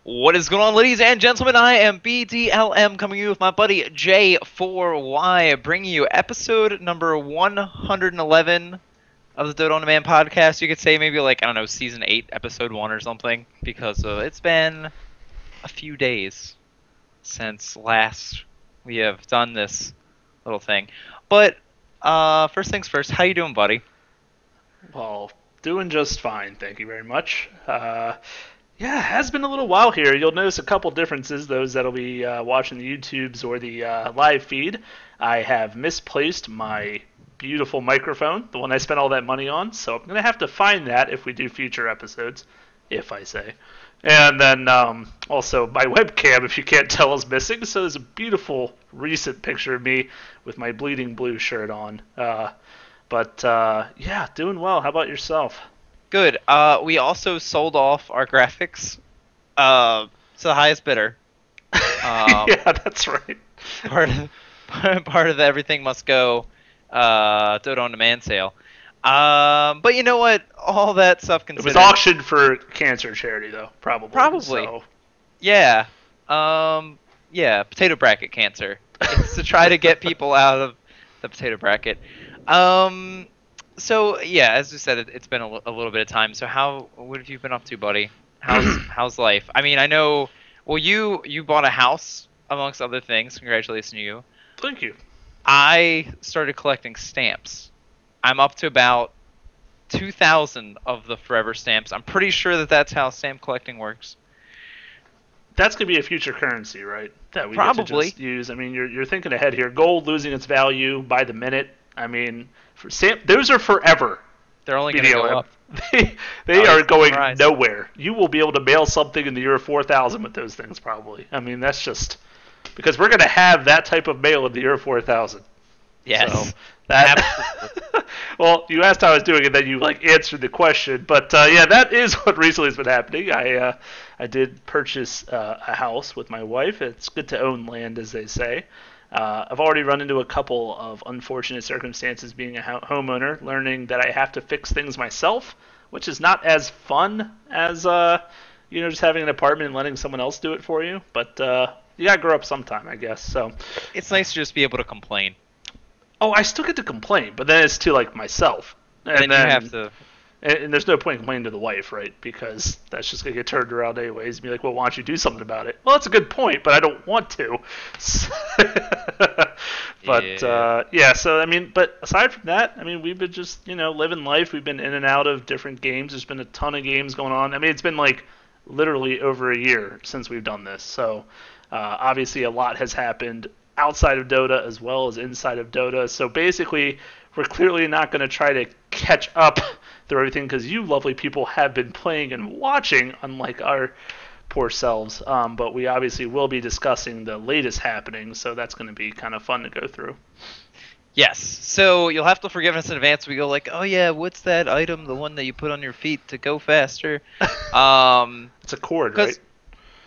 What is going on, ladies and gentlemen? I am BDLM coming to you with my buddy J4Y, bringing you episode number 111 of the Dota On Demand podcast. You could say maybe like, I don't know, season 8, episode 1 or something, because it's been a few days since last we have done this little thing. But first things first, how you doing, buddy? Well, doing just fine, thank you very much. Yeah, it has been a little while here. You'll notice a couple differences, those that'll be watching the YouTubes or the live feed. I have misplaced my beautiful microphone, the one I spent all that money on, so I'm going to have to find that if we do future episodes, if I say. And then also my webcam, if you can't tell, is missing, so there's a beautiful recent picture of me with my bleeding blue shirt on. But yeah, doing well. How about yourself? Good. We also sold off our graphics to the highest bidder. Yeah, that's right. part of part of the everything must go Dota on demand sale. But you know what? All that stuff It was considered, auctioned for cancer charity, though, probably. probably. So, Yeah. Yeah, potato bracket cancer. It's to try to get people out of the potato bracket. So yeah, as you said, it's been a little bit of time. So what have you been up to, buddy? How's life? I mean, I know. Well, you bought a house amongst other things. Congratulations to you. thank you. I started collecting stamps. I'm up to about 2,000 of the forever stamps. I'm pretty sure that that's how stamp collecting works. That's going to be a future currency, right? That we get to Probably. just use. I mean, you're thinking ahead here. Gold losing its value by the minute. I mean, those are forever. They're only going to go BDLM. up. They I are was going surprised. nowhere. You will be able to mail something in the year 4000 with those things, probably. I mean, that's just because we're going to have that type of mail in the year 4000. Yes. So that. Well, you asked how I was doing, and then you like answered the question. But yeah, that is what recently has been happening. I did purchase a house with my wife. It's good to own land, as they say. I've already run into a couple of unfortunate circumstances being a homeowner, learning that I have to fix things myself, which is not as fun as just having an apartment and letting someone else do it for you. But you gotta grow up sometime, I guess. So, It's nice to just be able to complain. oh, I still get to complain, but then it's to like myself, And then you have to. and there's no point in complaining to the wife, right? Because that's just gonna get turned around anyways. And be like, well, why don't you do something about it? Well, that's a good point, but I don't want to. But yeah, so I mean, but aside from that, I mean, we've been just living life. We've been in and out of different games. There's been a ton of games going on. I mean, it's been like literally over a year since we've done this. So obviously, a lot has happened outside of Dota as well as inside of Dota. So basically, we're clearly not going to try to catch up through everything because you lovely people have been playing and watching, unlike our poor selves. But we obviously will be discussing the latest happenings, so that's going to be kind of fun to go through. Yes. So you'll have to forgive us in advance. We go like, oh yeah, what's that item? The one that you put on your feet to go faster. It's a cord, 'Cause- right?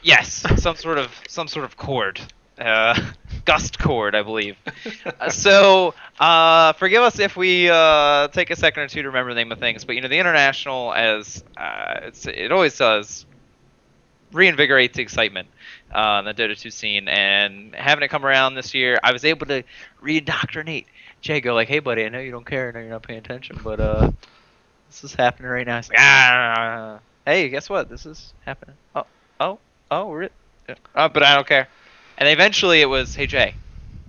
Yes, some sort of cord. Gust cord, I believe. So forgive us if we take a second or two to remember the name of things. But the international, as it always does, reinvigorates the excitement in the Dota 2 scene. And having it come around this year, I was able to reindoctrinate Jago. Like, hey, buddy, I know you don't care, I know you're not paying attention, but this is happening right now. It's like, hey, guess what? This is happening. But I don't care. And eventually it was, hey Jay,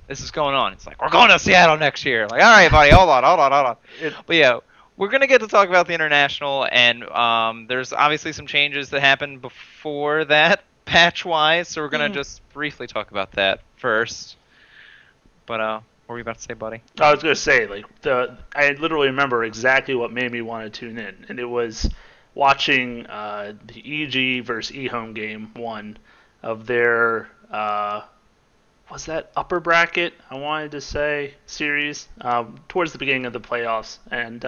this is going on. It's like, we're going to Seattle next year. Like, all right, buddy, hold on. But yeah, we're gonna get to talk about the international, and there's obviously some changes that happened before that, patch-wise. So we're gonna just briefly talk about that first. But what were you about to say, buddy? I was going to say, like, I literally remember exactly what made me want to tune in, and it was watching the EG versus eHome game one of their was that upper bracket, I wanted to say, series towards the beginning of the playoffs, and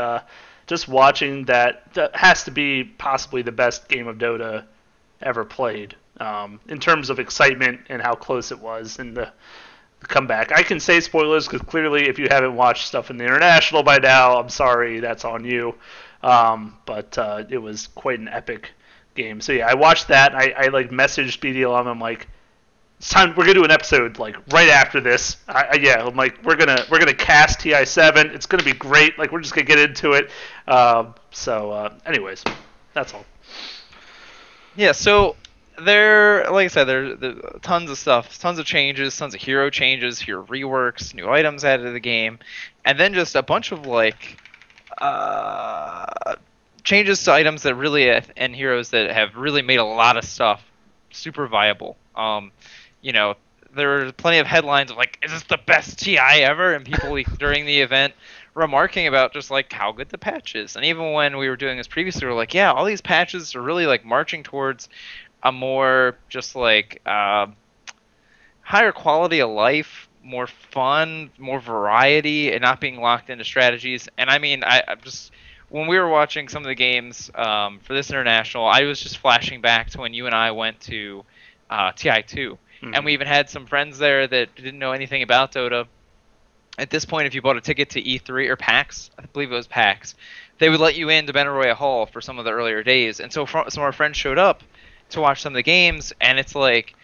just watching that has to be possibly the best game of Dota ever played in terms of excitement and how close it was and the comeback. I can say spoilers because clearly if you haven't watched stuff in the international by now, I'm sorry, that's on you. But it was quite an epic game. So yeah, I watched that. I like messaged BDLM. I'm like, it's time. We're gonna do an episode like right after this. Yeah, I'm like, we're gonna cast TI7. It's gonna be great. Like we're just gonna get into it. Anyways, that's all. Yeah, so there, like I said, there tons of stuff, tons of changes, tons of hero changes, hero reworks, new items added to the game, and then just a bunch of like uh, changes to items that really and heroes that have really made a lot of stuff super viable. You know, there were plenty of headlines of like, "Is this the best TI ever?" and people during the event remarking about just like how good the patch is. And even when we were doing this previously, we were like, yeah, all these patches are really like marching towards a more just like higher quality of life, more fun, more variety, and not being locked into strategies. And I mean, I just when we were watching some of the games for this international, I was just flashing back to when you and I went to TI2, and we even had some friends there that didn't know anything about Dota. At this point, if you bought a ticket to E3 or PAX, I believe it was PAX, they would let you into Benaroya Hall for some of the earlier days. And so some of our friends showed up to watch some of the games, and it's like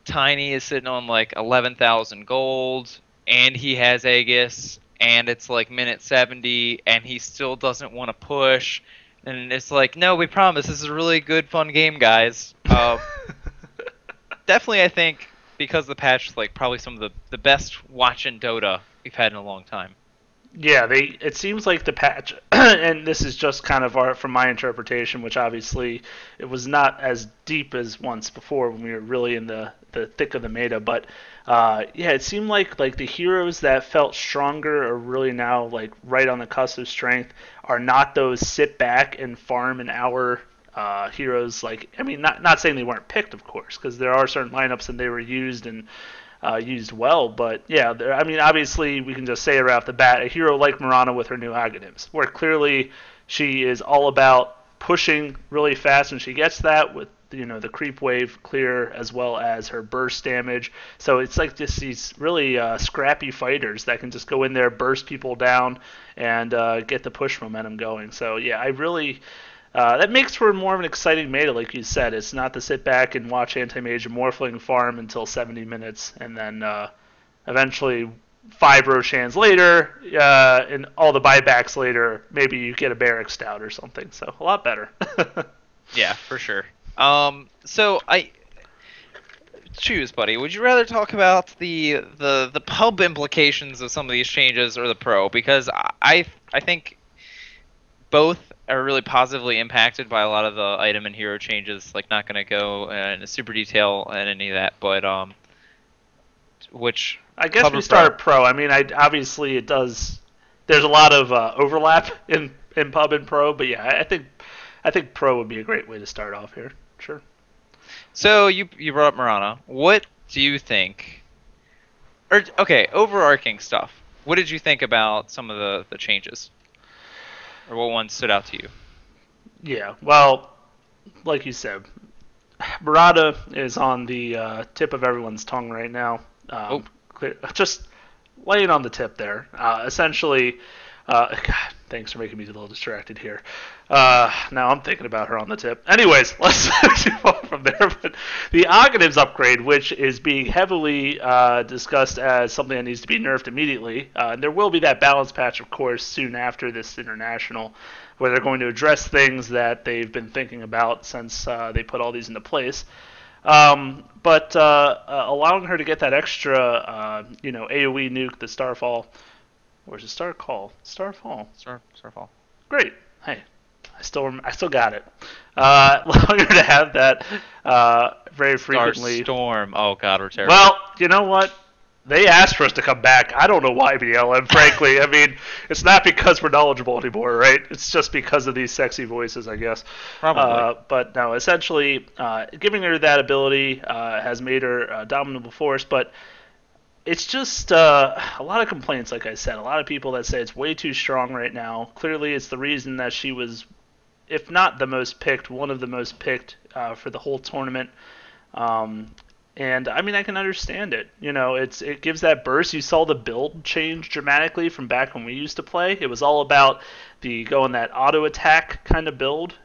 Tiny is sitting on like 11,000 gold, and he has Aegis, and it's like minute 70, and he still doesn't want to push. And it's like, no, we promise this is a really good, fun game, guys. Definitely, I think because the patch, like probably some of the best watching Dota we've had in a long time. Yeah, it seems like the patch, and this is just kind of from my interpretation, which obviously it was not as deep as once before when we were really in the thick of the meta, but yeah, it seemed like the heroes that felt stronger are really now like right on the cusp of strength are not those sit back and farm an hour heroes. Like, I mean, not saying they weren't picked, of course, because there are certain lineups and they were used and used well. But yeah, I mean, obviously we can just say right off the bat, a hero like Mirana with her new Aghanim's, where clearly she is all about pushing really fast, and she gets that with the creep wave clear as well as her burst damage. So it's like just these really scrappy fighters that can just go in there, burst people down, and get the push momentum going. So yeah, I really. That makes for more of an exciting meta, like you said. It's not to sit back and watch Anti-Mage and Morphling farm until 70 minutes, and then eventually 5 Roshans later, and all the buybacks later, maybe you get a Barrack Stout or something. So a lot better. Yeah, for sure. So I choose, buddy. Would you rather talk about the pub implications of some of these changes or the pro? Because I think both are really positively impacted by a lot of the item and hero changes. Like, not gonna go into super detail and any of that, but which I guess we start pro. I mean, obviously it does. There's a lot of overlap in pub and pro, but yeah, I think pro would be a great way to start off here. Sure. So you brought up Mirana. What do you think? Or okay, overarching stuff. What did you think about some of the changes? Or what one stood out to you? Yeah, well, like you said, Murata is on the tip of everyone's tongue right now. Just laying on the tip there. Essentially, God, thanks for making me a little distracted here. Now I'm thinking about her on the tip. Anyways, let's move on from there. But the Aghanim's upgrade, which is being heavily discussed as something that needs to be nerfed immediately, and there will be that balance patch, of course, soon after this international, where they're going to address things that they've been thinking about since they put all these into place. But allowing her to get that extra, AoE nuke, the Starfall. Where's the Star Call? Starfall. Starfall. Great. Hey, I still got it. Allowing her to have that very frequently. Starstorm. Oh God, we're terrible. Well, you know what? They asked for us to come back. I don't know why, BLM, frankly. I mean, it's not because we're knowledgeable anymore, right? It's just because of these sexy voices, I guess. Probably. But no, essentially, giving her that ability has made her a dominable force, but it's just a lot of complaints, like I said. A lot of people that say it's way too strong right now. Clearly, it's the reason that she was, if not the most picked, one of the most picked for the whole tournament. And I mean, I can understand it. It gives that burst. You saw the build change dramatically from back when we used to play. It was all about the going that auto attack kind of build.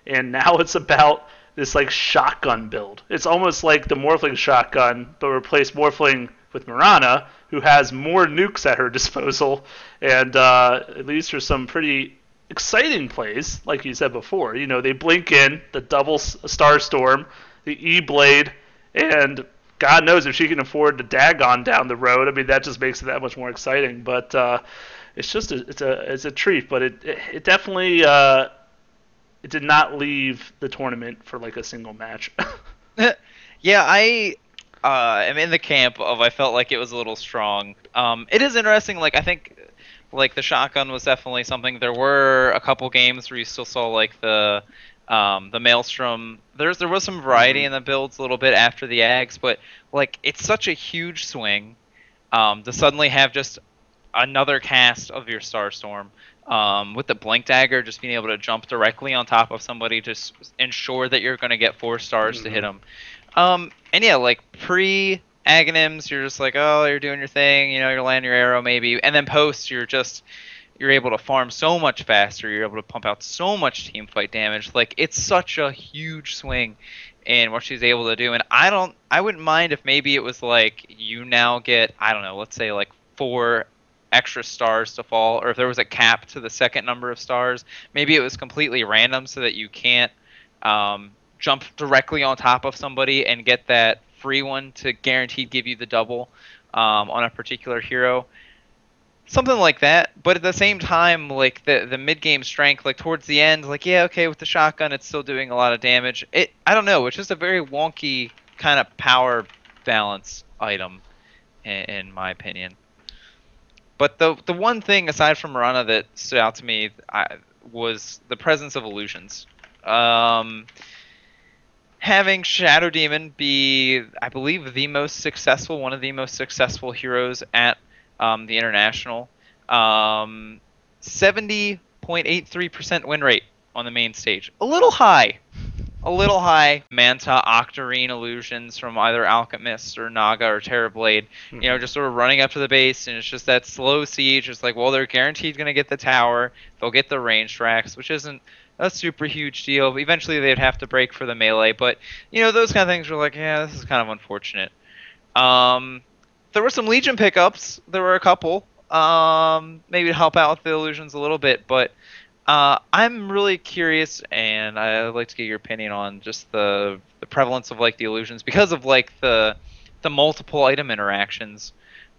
and now it's about this like shotgun build. It's almost like the Morphling shotgun, but replace Morphling with Mirana, who has more nukes at her disposal, and it leads to some pretty exciting plays, like you said before. You know, they blink in the double Star Storm, the E Blade, and God knows if she can afford the Dagon down the road. I mean, that just makes it that much more exciting. But it's just it's a treat. But it definitely it did not leave the tournament for like a single match. Yeah, I am in the camp of I felt like it was a little strong. It is interesting. Like I think, like the shotgun was definitely something. There were a couple games where you still saw like the Maelstrom. There was some variety in the builds a little bit after the Ags, but like it's such a huge swing to suddenly have just another cast of your Starstorm. With the Blink Dagger, just being able to jump directly on top of somebody to ensure that you're going to get 4 stars to hit them. And yeah, like pre-Aghanims, you're just like, oh, you're doing your thing, you know, you're landing your arrow maybe. And then post, you're able to farm so much faster, you're able to pump out so much team fight damage. Like, it's such a huge swing in what she's able to do. And I wouldn't mind if maybe it was like, you now get, I don't know, let's say like 4 extra stars to fall, or if there was a cap to the second number of stars, maybe it was completely random so that you can't jump directly on top of somebody and get that free one to guaranteed give you the double on a particular hero. Something like that, but at the same time, like the mid game strength, like towards the end, like yeah, okay, with the shotgun, it's still doing a lot of damage. I don't know, it's just a very wonky kind of power balance item, in my opinion. But the one thing aside from Mirana that stood out to me was the presence of illusions. Having Shadow Demon be, I believe, one of the most successful heroes at the International. 70.83% win rate on the main stage. A little high. Manta, Octarine illusions from either Alchemist or Naga or Terrorblade, you know, just sort of running up to the base, and it's just that slow siege. It's like, well, they're guaranteed going to get the tower. They'll get the range tracks, which isn't a super huge deal. Eventually, they'd have to break for the melee, but, you know, those kind of things were like, yeah, this is kind of unfortunate. There were some Legion pickups. There were a couple, maybe to help out with the illusions a little bit, but I'm really curious, and I'd like to get your opinion on just the prevalence of like the illusions because of like the multiple item interactions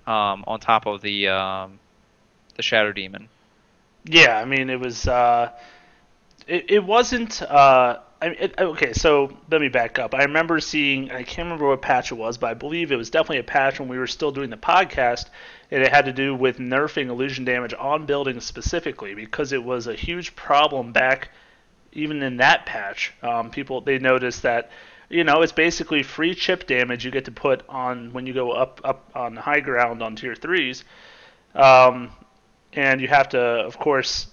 on top of the Shadow Demon. Yeah, I mean it was it wasn't okay, so let me back up. I remember seeing, I can't remember what patch it was, but I believe it was definitely a patch when we were still doing the podcast, and it had to do with nerfing illusion damage on buildings specifically because it was a huge problem back even in that patch. They noticed that, you know, it's basically free chip damage you get to put on when you go up on the high ground on tier 3s. And you have to, of course,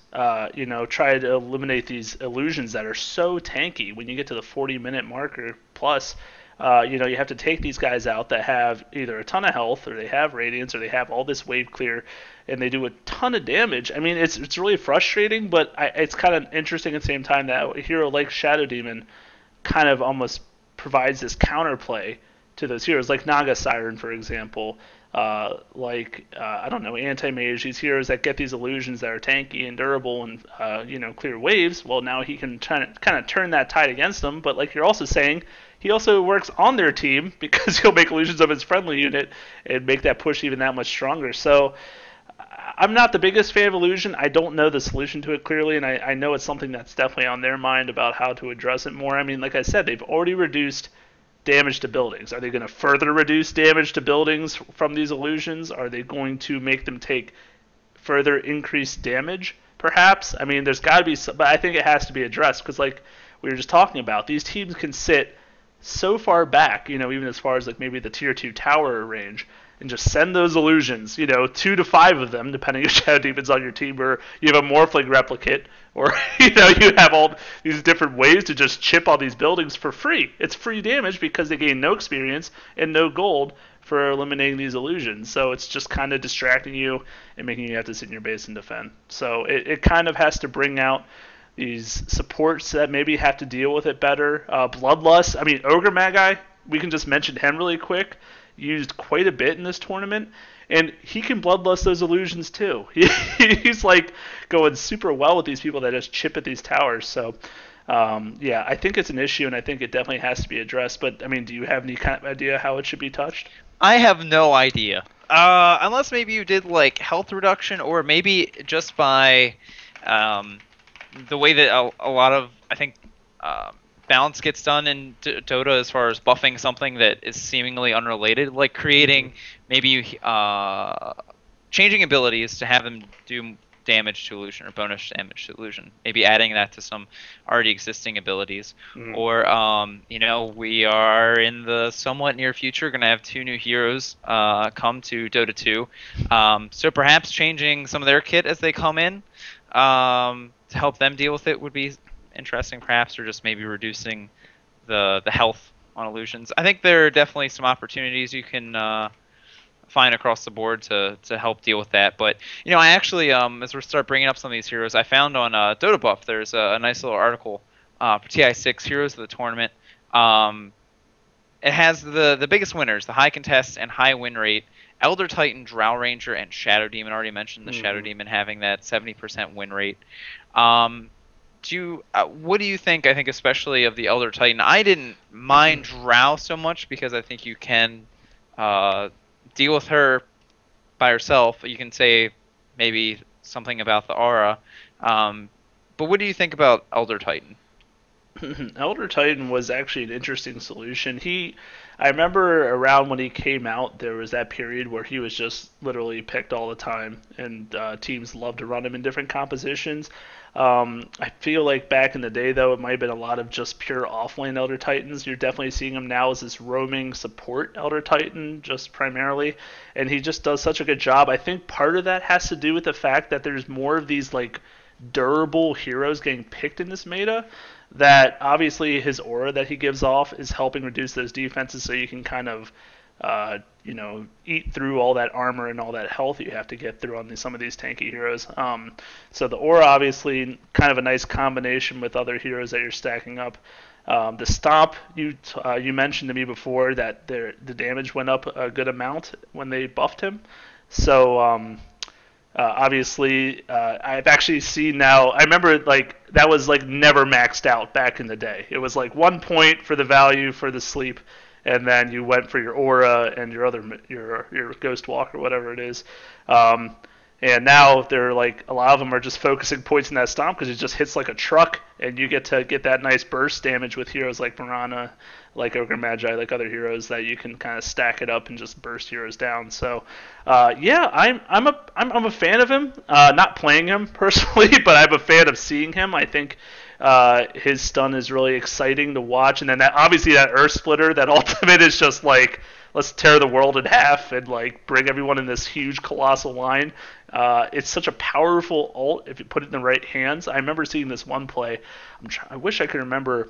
you know, try to eliminate these illusions that are so tanky. When you get to the 40-minute marker plus, you know, you have to take these guys out that have either a ton of health, or they have radiance, or they have all this wave clear, and they do a ton of damage. I mean, it's really frustrating, but it's kind of interesting at the same time that a hero like Shadow Demon kind of almost provides this counterplay to those heroes, like Naga Siren, for example. I don't know, Anti-Mage, these heroes that get these illusions that are tanky and durable and, you know, clear waves. Well, now he can kind of turn that tide against them, but like you're also saying, he also works on their team because he'll make illusions of his friendly unit and make that push even that much stronger. So I'm not the biggest fan of illusion. I don't know the solution to it clearly, and I know it's something that's definitely on their mind about how to address it more. I mean, like I said, they've already reduced damage to buildings. Are they going to further reduce damage to buildings from these illusions? Are they going to make them take further increased damage, perhaps? I mean, there's got to be some, but I think it has to be addressed because, like we were just talking about, these teams can sit so far back, you know, even as far as like maybe the tier 2 tower range, and just send those illusions, you know, 2 to 5 of them, depending if Shadow Demon's on your team, or you have a Morphling replicate, or, you know, you have all these different ways to just chip all these buildings for free. It's free damage because they gain no experience and no gold for eliminating these illusions. So it's just kind of distracting you and making you have to sit in your base and defend. So it kind of has to bring out these supports that maybe have to deal with it better. Bloodlust. I mean, Ogre Magi. We can just mention him really quick. Used quite a bit in this tournament, and he can bloodlust those illusions too. He's like going super well with these people that just chip at these towers. So. Yeah, I think it's an issue, and I think it definitely has to be addressed. But I mean, do you have any kind of idea how it should be touched? I have no idea. Unless maybe you did like health reduction, or maybe just by um, the way that a lot of I think balance gets done in Dota as far as buffing something that is seemingly unrelated, like creating maybe changing abilities to have them do damage to illusion or bonus damage to illusion. Maybe adding that to some already existing abilities. Or we are in the somewhat near future going to have 2 new heroes come to Dota 2. So perhaps changing some of their kit as they come in to help them deal with it would be interesting, perhaps, or just maybe reducing the health on illusions. I think there are definitely some opportunities you can find across the board to help deal with that. But I actually, as we start bringing up some of these heroes, I found on Dota Buff there's a nice little article for TI6 Heroes of the Tournament. It has the biggest winners, the high contest and high win rate. Elder Titan, Drow Ranger, and Shadow Demon. Already mentioned the Shadow Demon having that 70% win rate. What do you think? I think especially of the Elder Titan. I didn't mind Drow so much because I think you can deal with her by herself. You can say maybe something about the aura. But what do you think about Elder Titan? Elder Titan was actually an interesting solution. I remember around when he came out, there was that period where he was just literally picked all the time, and teams loved to run him in different compositions. I feel like back in the day, though, it might have been a lot of just pure offlane Elder Titans. You're definitely seeing him now as this roaming support Elder Titan, just primarily, and he just does such a good job. I think part of that has to do with the fact that there's more of these like durable heroes getting picked in this meta, that obviously his aura that he gives off is helping reduce those defenses, so you can kind of eat through all that armor and all that health you have to get through on some of these tanky heroes. So the aura, obviously, kind of a nice combination with other heroes that you're stacking up. The stomp, you mentioned to me before that the damage went up a good amount when they buffed him. So obviously, I've actually seen now. I remember like that was like never maxed out back in the day. It was like 1 point for the value for the sleep, and then you went for your aura and your ghost walk or whatever it is. And now they're like a lot of them are just focusing points in that stomp because it just hits like a truck, and you get to get that nice burst damage with heroes like Mirana, like Ogre Magi, like other heroes that you can kind of stack it up and just burst heroes down. So yeah, I'm a fan of him. Not playing him personally, but I'm a fan of seeing him. I think his stun is really exciting to watch, and then obviously that Earth Splitter, that ultimate is just like, let's tear the world in half and like bring everyone in this huge colossal line. It's such a powerful ult if you put it in the right hands. I remember seeing this one play. I wish I could remember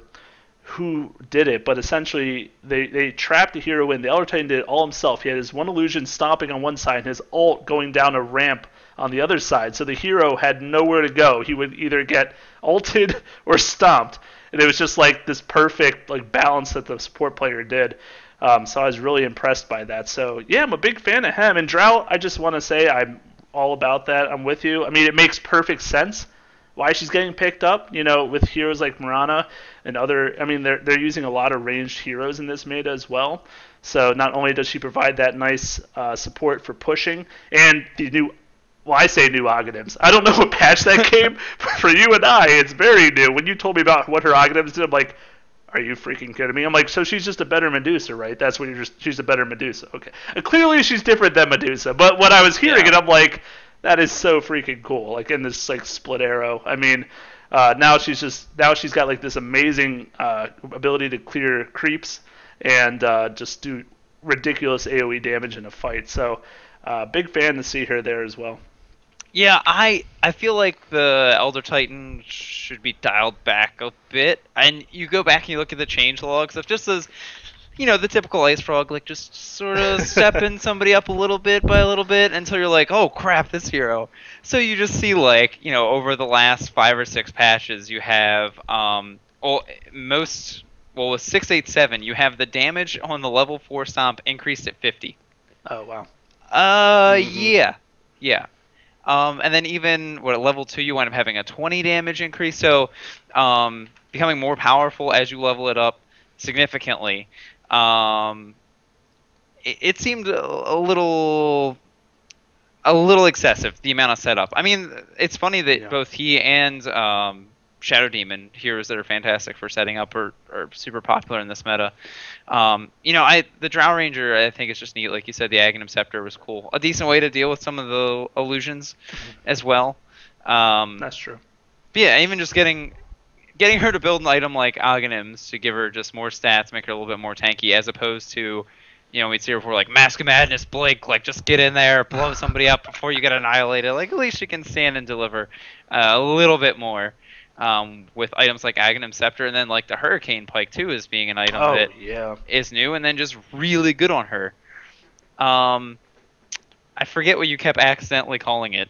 who did it, but essentially they trapped the hero in. The Elder Titan did it all himself. He had his one illusion stomping on one side and his ult going down a ramp on the other side. So the hero had nowhere to go. He would either get ulted or stomped. And it was just like this perfect like balance that the support player did. So I was really impressed by that. So yeah, I'm a big fan of him. And Drow, I just want to say I'm all about that. I'm with you. I mean, it makes perfect sense why she's getting picked up, with heroes like Mirana and other. I mean, they're using a lot of ranged heroes in this meta as well. So not only does she provide that nice support for pushing and the new. Well, I say new Aghanim's. I don't know what patch that came for you and I. It's very new. When you told me about what her Aghanim's did, I'm like, are you freaking kidding me? I'm like, so she's just a better Medusa, right? That's what she's a better Medusa. Okay. Clearly she's different than Medusa, but when I was hearing it, I'm like, that is so freaking cool. Like in this like split arrow. I mean, now she's got like this amazing ability to clear creeps and just do ridiculous AoE damage in a fight. So, big fan to see her there as well. Yeah, I feel like the Elder Titan should be dialed back a bit. And you go back and you look at the change logs of just those the typical ice frog, like just sort of stepping somebody up a little bit by a little bit until you're like, oh crap, this hero. So you just see like, over the last 5 or 6 patches, you have well, with 687, you have the damage on the level 4 stomp increased at 50. Oh wow. Yeah, yeah. And then even at level 2, you wind up having a 20 damage increase. So, becoming more powerful as you level it up significantly. Um, it seemed a little excessive, the amount of setup. I mean, it's funny that Yeah. both he and Shadow Demon, heroes that are fantastic for setting up, are super popular in this meta. The Drow Ranger, I think, is just neat. Like you said, the Aghanim Scepter was cool. A decent way to deal with some of the illusions as well. That's true. But yeah, even just getting her to build an item like Aghanims to give her just more stats, make her a little bit more tanky, as opposed to, we'd see her before like Mask of Madness, Blake, like just get in there, blow somebody up before you get annihilated. Like at least she can stand and deliver a little bit more. With items like Aghanim Scepter, and then like the Hurricane Pike too, as being an item that yeah. is new and then just really good on her. I forget what you kept accidentally calling it.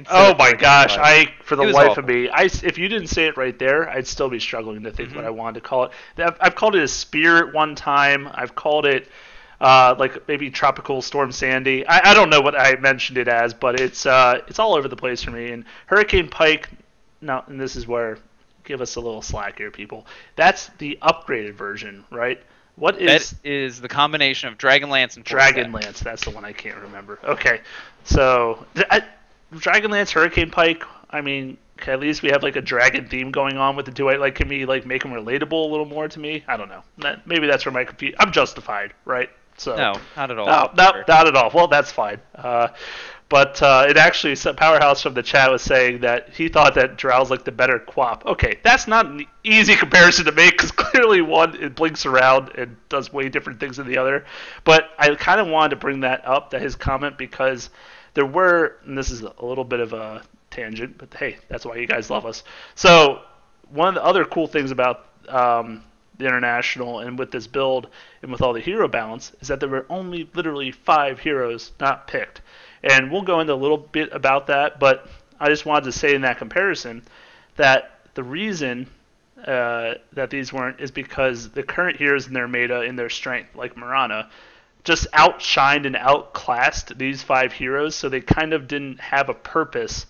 Oh my gosh! For the It was life awful. of me, if you didn't say it right there, I'd still be struggling to think what I wanted to call it. I've called it a spear at one time. I've called it like maybe tropical storm Sandy. I don't know what I mentioned it as, but it's all over the place for me. And Hurricane Pike, now, and this is where give us a little slack here, people. That's the upgraded version, right? What is That is the combination of Dragonlance and Force Staff. Dragonlance? That's the one I can't remember. Okay, so Dragonlance, Hurricane Pike. I mean, at least we have like a dragon theme going on with the two. Like, can we like make them relatable a little more to me? I don't know. Maybe that's where my confusion. I'm justified, right? So No, not at all. no, not at all. Well, that's fine. But it actually, Powerhouse from the chat was saying that he thought that Drow's like the better Quap. Okay, that's not an easy comparison to make because clearly one, it blinks around and does way different things than the other. But I kind of wanted to bring that up, his comment, because there were, and this is a little bit of a tangent, but hey, that's why you guys love us. So one of the other cool things about the International and with this build and with all the hero balance is that there were only literally 5 heroes not picked. And we'll go into a little bit about that, but I just wanted to say in that comparison that the reason that these weren't is because the current heroes in their meta, in their strength, like Mirana, just outshined and outclassed these 5 heroes, so they kind of didn't have a purpose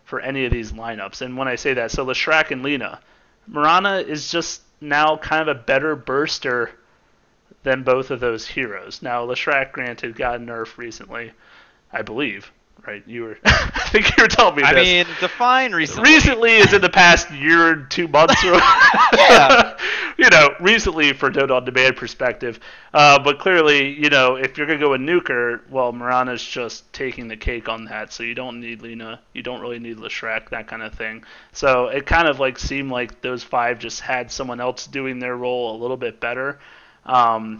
for any of these lineups. And when I say that, so Leshrac and Lina, Mirana is just now kind of a better burster than both of those heroes. Now, Leshrac, granted, got nerfed recently, I believe. Right? You were, I think you were telling me this. I mean, define recently. Recently is in the past year and 2 months. Or Yeah. Recently for Dota on Demand perspective. But clearly, if you're going to go with Nuker, well, Mirana's just taking the cake on that. So you don't need Lina. You don't really need Leshrac, that kind of thing. So it kind of like seemed like those 5 just had someone else doing their role a little bit better. I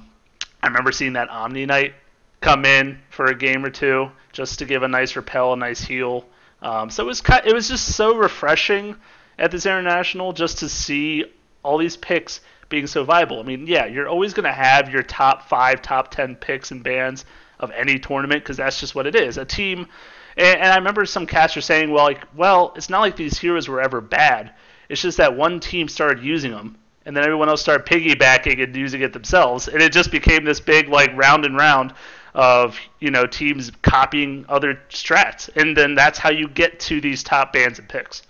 remember seeing that Omni Knight come in for a game or two just to give a nice repel, a nice heal. So it was just so refreshing at this International just to see all these picks being so viable. I mean, yeah, you're always going to have your top 5, top 10 picks and bans of any tournament because that's just what it is. A team, and I remember some casters saying, well, it's not like these heroes were ever bad. It's just that one team started using them, and then everyone else started piggybacking and using it themselves, and it just became this big round and round of teams copying other strats, and then that's how you get to these top bans and picks.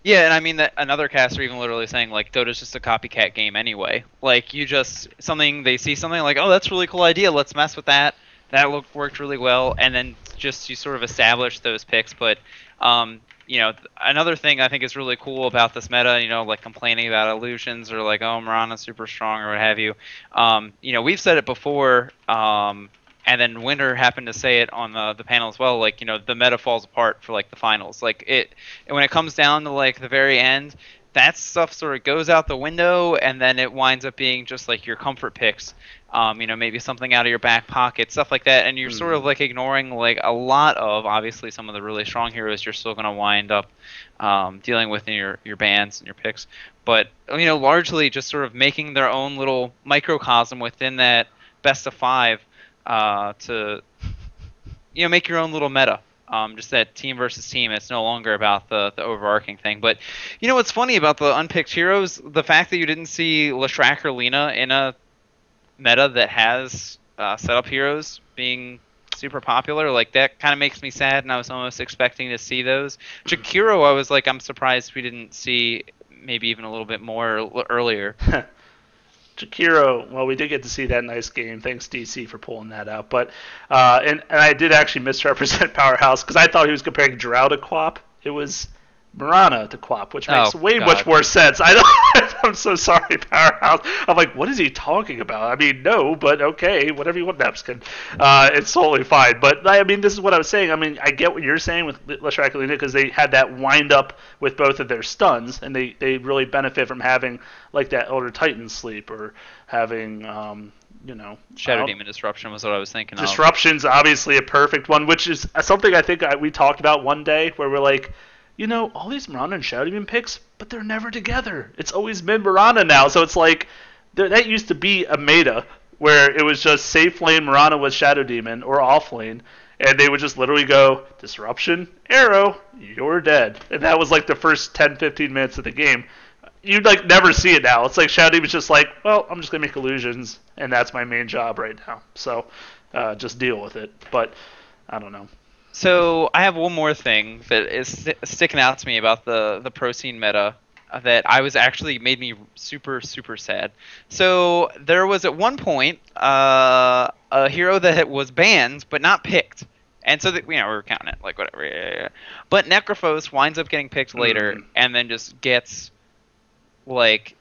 Yeah, and I mean that another caster even literally saying like Dota's just a copycat game anyway. Like they see something like, oh, that's a really cool idea, let's mess with that. That worked really well, and then just you sort of establish those picks. But another thing I think is really cool about this meta, like complaining about illusions or like, oh, Mirana's super strong or what have you. We've said it before. And then Winter happened to say it on the panel as well. Like, the meta falls apart for like the finals. Like when it comes down to like the very end, that stuff sort of goes out the window, and then it winds up being just like your comfort picks. Maybe something out of your back pocket, stuff like that, and you're sort of like ignoring like a lot of obviously some of the really strong heroes you're still going to wind up dealing with in your bans and your picks. But largely just sort of making their own little microcosm within that best of five to make your own little meta. Just that team versus team. It's no longer about the overarching thing. But what's funny about the unpicked heroes? The fact that you didn't see Lashrak or Lina in a meta that has setup heroes being super popular, like that kind of makes me sad, and I was almost expecting to see those. Jakiro, I was like, I'm surprised we didn't see maybe even a little bit more earlier. Jakiro, well, we did get to see that nice game. Thanks, DC, for pulling that out. But and I did actually misrepresent Powerhouse because I thought he was comparing Drow to Quap. It was Mirana to Quap, which makes much more sense. I'm so sorry, Powerhouse. I'm like, what is he talking about? I mean, no, but okay, whatever you want, Napskin. It's totally fine. But I mean, this is what I was saying. I mean, I get what you're saying with Lashrak and Lina because they had that wind up with both of their stuns, and they really benefit from having like that Elder Titan sleep or having Shadow Demon Disruption was what I was thinking of. Disruption's obviously a perfect one, which is something I think we talked about one day where we're like, all these Mirana and Shadow Demon picks, but they're never together. It's always been Mirana now, so it's like that used to be a meta where it was just safe lane Mirana with Shadow Demon or off lane, and they would just literally go Disruption, Arrow, you're dead. And that was like the first 10, 15 minutes of the game. You'd like never see it now. It's like Shadow Demon's just like, well, I'm just gonna make illusions, and that's my main job right now. So just deal with it. But I don't know. So I have one more thing that is sticking out to me about the pro scene meta that I was actually made me super super sad. So there was at one point a hero that was banned but not picked, and so that we were counting it like whatever. Yeah. But Necrophos winds up getting picked later, and then just gets like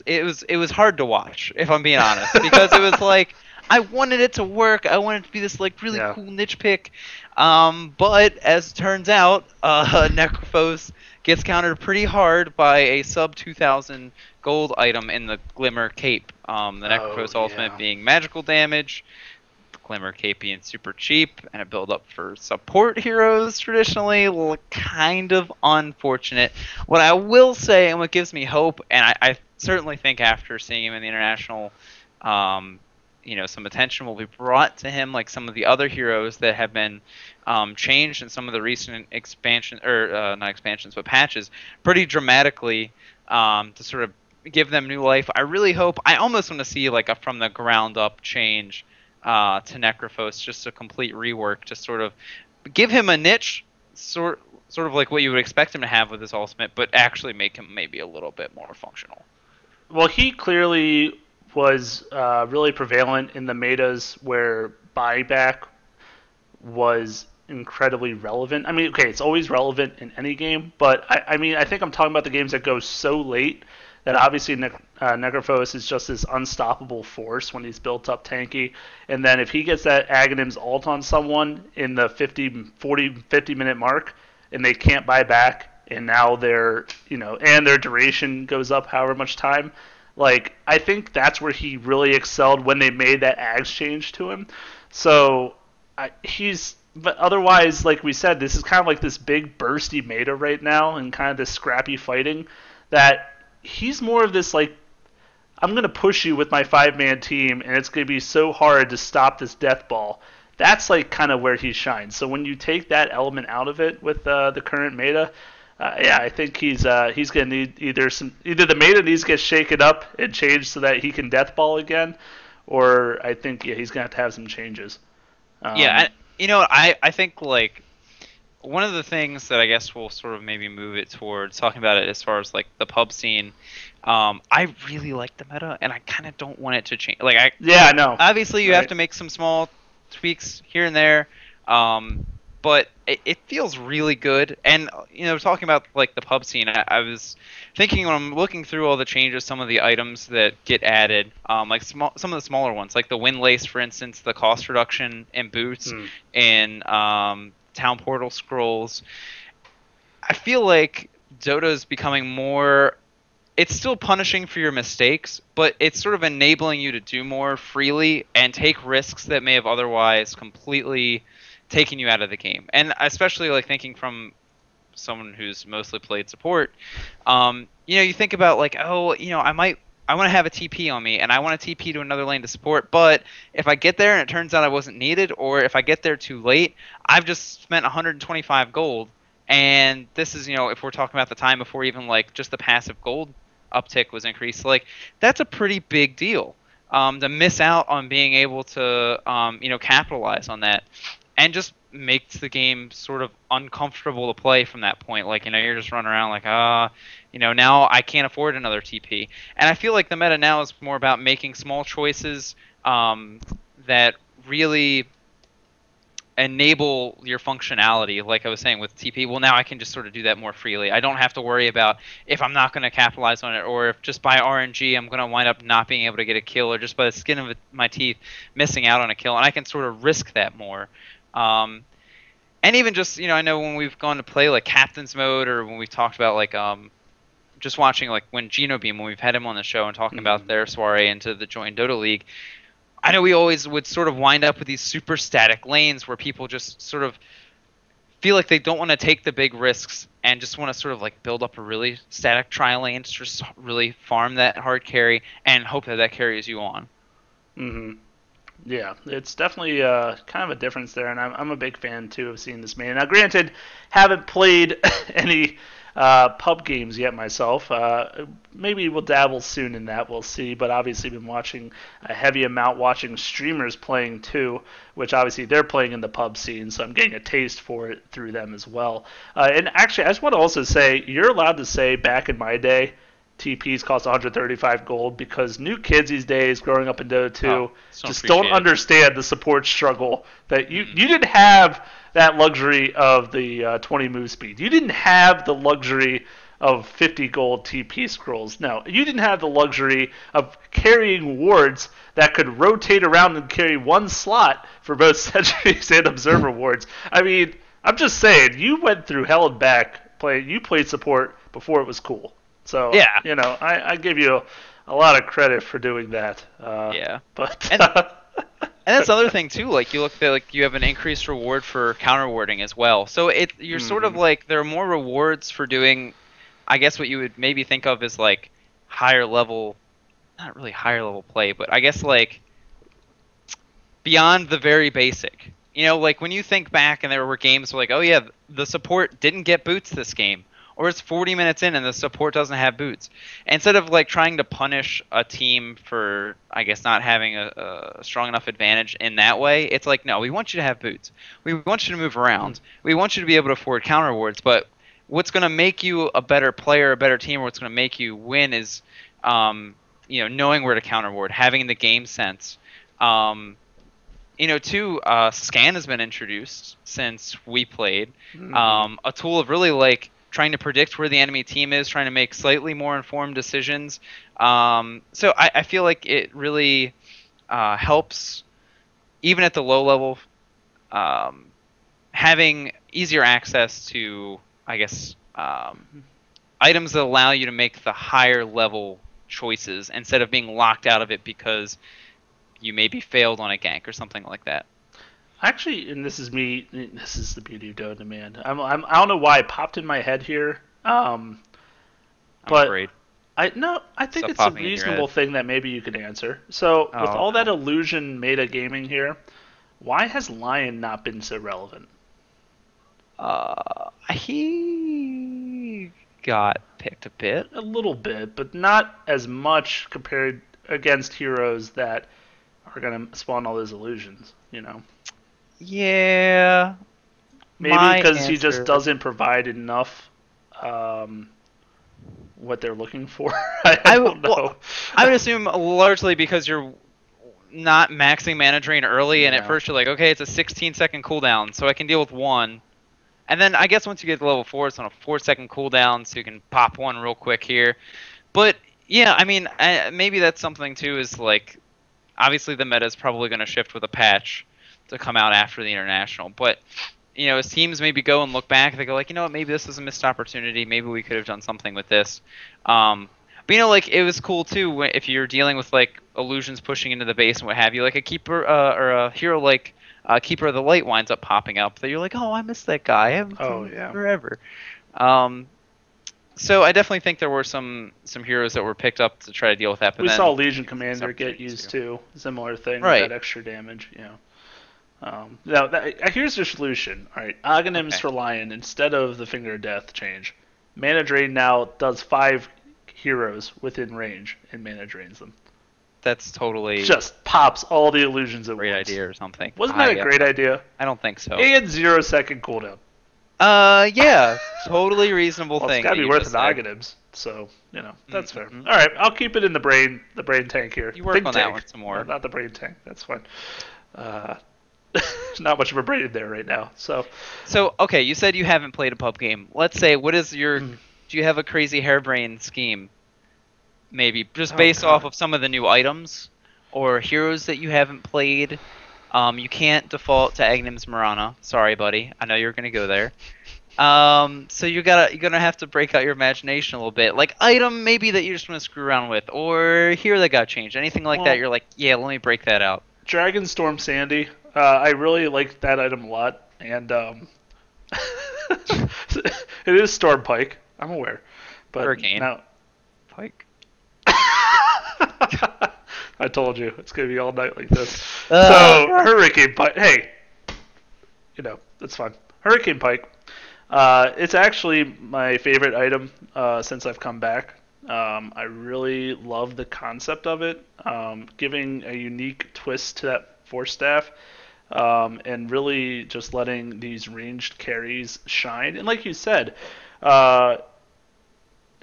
it was hard to watch, if I'm being honest, because it was like I wanted it to work. I wanted it to be this like really cool niche pick. But as it turns out, Necrophos gets countered pretty hard by a sub 2,000 gold item in the Glimmer Cape. The Necrophos ultimate being magical damage, the Glimmer Cape being super cheap, and a build up for support heroes traditionally. Kind of unfortunate. What I will say, and what gives me hope, and I certainly think after seeing him in the international, some attention will be brought to him, like some of the other heroes that have been changed in some of the recent expansion, or not expansions, but patches, pretty dramatically to sort of give them new life. I really hope. I almost want to see like a from the ground up change to Necrophos, just a complete rework, to sort of give him a niche, sort of like what you would expect him to have with his ultimate, but actually make him maybe a little bit more functional. Well, he clearly was really prevalent in the metas where buyback was incredibly relevant. I mean, okay, it's always relevant in any game, but I mean, I think I'm talking about the games that go so late that obviously Necrophos is just this unstoppable force when he's built up tanky. And then if he gets that Aghanim's ult on someone in the 50 minute mark and they can't buy back, and now their duration goes up however much time, like, I think that's where he really excelled when they made that Ags change to him. So but otherwise, like we said, this is kind of like this big bursty meta right now, and kind of this scrappy fighting, that he's more of this like, I'm going to push you with my 5-man team, and it's going to be so hard to stop this death ball. That's like kind of where he shines. So when you take that element out of it with the current meta, I think he's going to need either the meta needs to get shaken up and changed so that he can death ball again, or I think he's going to have some changes. I think like one of the things that I guess we'll sort of maybe move it towards talking about it as far as like the pub scene. I really like the meta, and I kind of don't want it to change. Like I know. Obviously, you have to make some small tweaks here and there. But it feels really good. And, talking about, like, the pub scene, I was thinking when I'm looking through all the changes, some of the items that get added, like some of the smaller ones, like the wind lace, for instance, the cost reduction in boots, and town portal scrolls. I feel like Dota is becoming more it's still punishing for your mistakes, but it's sort of enabling you to do more freely and take risks that may have otherwise completely taken you out of the game. And especially like thinking from someone who's mostly played support, you think about like, oh, I want to have a TP on me and I want to TP to another lane to support, but if I get there and it turns out I wasn't needed, or if I get there too late, I've just spent 125 gold. And this is, if we're talking about the time before even like just the passive gold uptick was increased, like that's a pretty big deal. To miss out on being able to, capitalize on that, and just makes the game sort of uncomfortable to play from that point. Like, you're just running around like, now I can't afford another TP. And I feel like the meta now is more about making small choices that really enable your functionality. Like I was saying with TP, well, now I can just sort of do that more freely. I don't have to worry about if I'm not going to capitalize on it, or if just by RNG I'm going to wind up not being able to get a kill, or just by the skin of my teeth missing out on a kill. And I can sort of risk that more. And even just, I know when we've gone to play like captain's mode, or when we've talked about like just watching like when Genobeam, when we've had him on the show and talking about their soiree into the joint Dota League, I know we always would sort of wind up with these super static lanes where people just sort of feel like they don't want to take the big risks and just want to sort of like build up a really static tri lane to just really farm that hard carry and hope that carries you on. Yeah, it's definitely kind of a difference there, and I'm a big fan too of seeing this main. Now, granted, haven't played any pub games yet myself. Maybe we'll dabble soon in that. We'll see. But obviously, been watching a heavy amount, watching streamers playing too, which obviously they're playing in the pub scene, so I'm getting a taste for it through them as well. And actually, I just want to also say, you're allowed to say back in my day, TPs cost 135 gold, because new kids these days growing up in Dota 2 just don't understand the support struggle. That you didn't have that luxury of the 20 move speed. You didn't have the luxury of 50 gold TP scrolls. No, you didn't have the luxury of carrying wards that could rotate around and carry one slot for both sentries and observer wards. I mean, I'm just saying, you went through hell and back. You played support before it was cool. So, yeah, I give you a lot of credit for doing that. Yeah. But and that's the other thing too. Like you look at, like you have an increased reward for counter warding as well. So you're sort of like, there are more rewards for doing, I guess what you would maybe think of as like higher level, not really higher level play, but I guess like beyond the very basic. Like when you think back and there were games where like, oh yeah, the support didn't get boots this game, or it's 40 minutes in and the support doesn't have boots. Instead of like trying to punish a team for, I guess, not having a strong enough advantage in that way, it's like, no, we want you to have boots. We want you to move around. We want you to be able to afford counter rewards. But what's going to make you a better player, a better team, or what's going to make you win is, knowing where to counter ward, having the game sense. Scan has been introduced since we played. A tool of really like trying to predict where the enemy team is, trying to make slightly more informed decisions. So I feel like it really helps, even at the low level, having easier access to, I guess, items that allow you to make the higher level choices instead of being locked out of it because you maybe failed on a gank or something like that. Actually, and this is me. This is the beauty of Dota, man. I don't know why it popped in my head here. I'm but afraid. I think it's a reasonable thing that maybe you could answer. So with all that illusion meta gaming here, why has Lion not been so relevant? He got picked a bit. A little bit, but not as much compared against heroes that are going to spawn all those illusions, Yeah. Maybe because he just doesn't provide enough what they're looking for. I don't know. Well, I would assume largely because you're not maxing mana drain early, and at first you're like, okay, it's a 16-second cooldown, so I can deal with one. And then I guess once you get to level 4, it's on a 4-second cooldown, so you can pop one real quick here. But yeah, I mean, maybe that's something too, is like, obviously the meta is probably going to shift with a patch to come out after the international. But, as teams maybe go and look back, they go like, maybe this was a missed opportunity. Maybe we could have done something with this. But like it was cool too if you're dealing with like illusions pushing into the base and what have you. Like a keeper or a hero like Keeper of the Light winds up popping up. That you're like, oh, I miss that guy. I haven't seen Oh him yeah. forever. Um, so I definitely think there were some heroes that were picked up to try to deal with that. But We saw then Legion Commander get used too. Similar thing with right. that extra damage. Now, here's the solution. All right, Aghanim's Okay. for Lion instead of the Finger of Death change. Mana Drain now does 5 heroes within range and mana drains them. That's totally Just pops all the illusions at great once. idea or something. Wasn't that a great idea? I don't think so. And 0-second cooldown. Yeah, totally reasonable Well, thing. it's gotta that be you worth just an said. Aghanims, so that's fair. Mm-hmm. All right, I'll keep it in the brain tank here. You work Think on tank. that one some more. Not the brain tank. That's fine. Not much of a brain in there right now. So okay, you said you haven't played a pub game. Let's say, what is your? Do you have a crazy harebrained scheme? Maybe just based off of some of the new items or heroes that you haven't played. You can't default to Aghanim's Mirana. Sorry, buddy. I know you're gonna go there. So you're gonna have to break out your imagination a little bit. Like item maybe that you just want to screw around with, or hero that got changed. Anything like that. You're like, yeah, let me break that out. Dragonstorm Sandy. I really like that item a lot, and it is Storm Pike. I'm aware, but Hurricane. now Pike. I told you it's gonna be all night like this. So Hurricane Pike. Hey, that's fine. Hurricane Pike. It's actually my favorite item since I've come back. I really love the concept of it, giving a unique twist to that Force Staff, and really just letting these ranged carries shine. And like you said,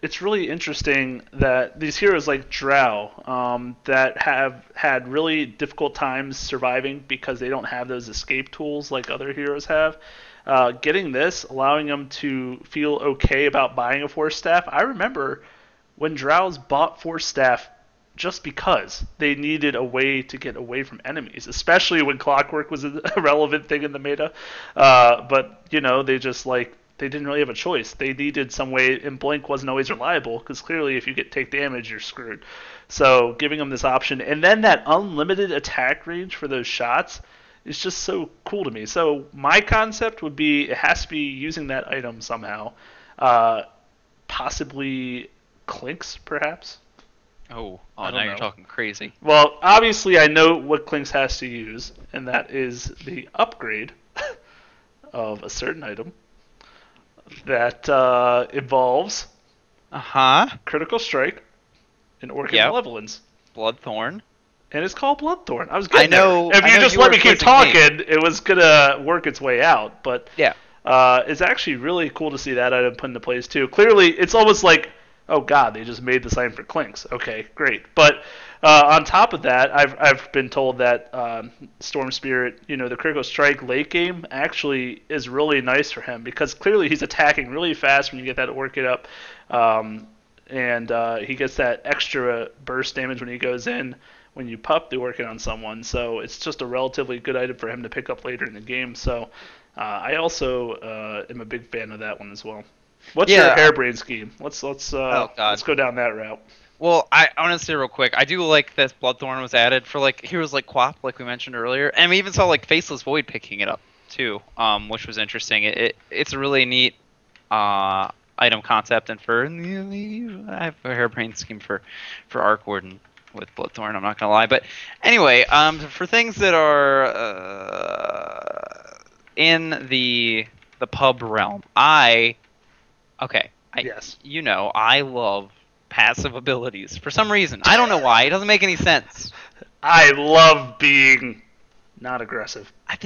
it's really interesting that these heroes like Drow, that have had really difficult times surviving because they don't have those escape tools like other heroes have. Getting this, allowing them to feel okay about buying a Force Staff. I remember when Drows bought Force Staff just because they needed a way to get away from enemies, especially when Clockwork was a relevant thing in the meta. But they didn't really have a choice. They needed some way, and Blink wasn't always reliable because clearly if you take damage, you're screwed. So giving them this option, and then that unlimited attack range for those shots is just so cool to me. So my concept would be it has to be using that item somehow, possibly Clinks perhaps. Oh, now you're talking crazy. Well, obviously I know what Clinks has to use, and that is the upgrade of a certain item that involves Critical Strike and Orchid Malevolence. Bloodthorn. And it's called Bloodthorn. I was getting there. If you just let me keep talking, it was gonna work its way out. But yeah, it's actually really cool to see that item put into place too. Clearly, it's almost like, oh god, they just made the sign for Clinks. Okay, great. But on top of that, I've been told that Storm Spirit, the Critical Strike late game actually is really nice for him because clearly he's attacking really fast when you get that Orchid up, and he gets that extra burst damage when he goes in when you pup the Orchid on someone. So it's just a relatively good item for him to pick up later in the game. So I also am a big fan of that one as well. What's your harebrained scheme? Let's go down that route. Well, I want to say real quick, I do like that Bloodthorn was added for like heroes like Quap, like we mentioned earlier, and we even saw like Faceless Void picking it up too, which was interesting. It's a really neat item concept, and I have a harebrained scheme for Arc Warden with Bloodthorn. I'm not gonna lie, but anyway, for things that are in the pub realm, I love passive abilities for some reason. I don't know why. It doesn't make any sense. I love being not aggressive. I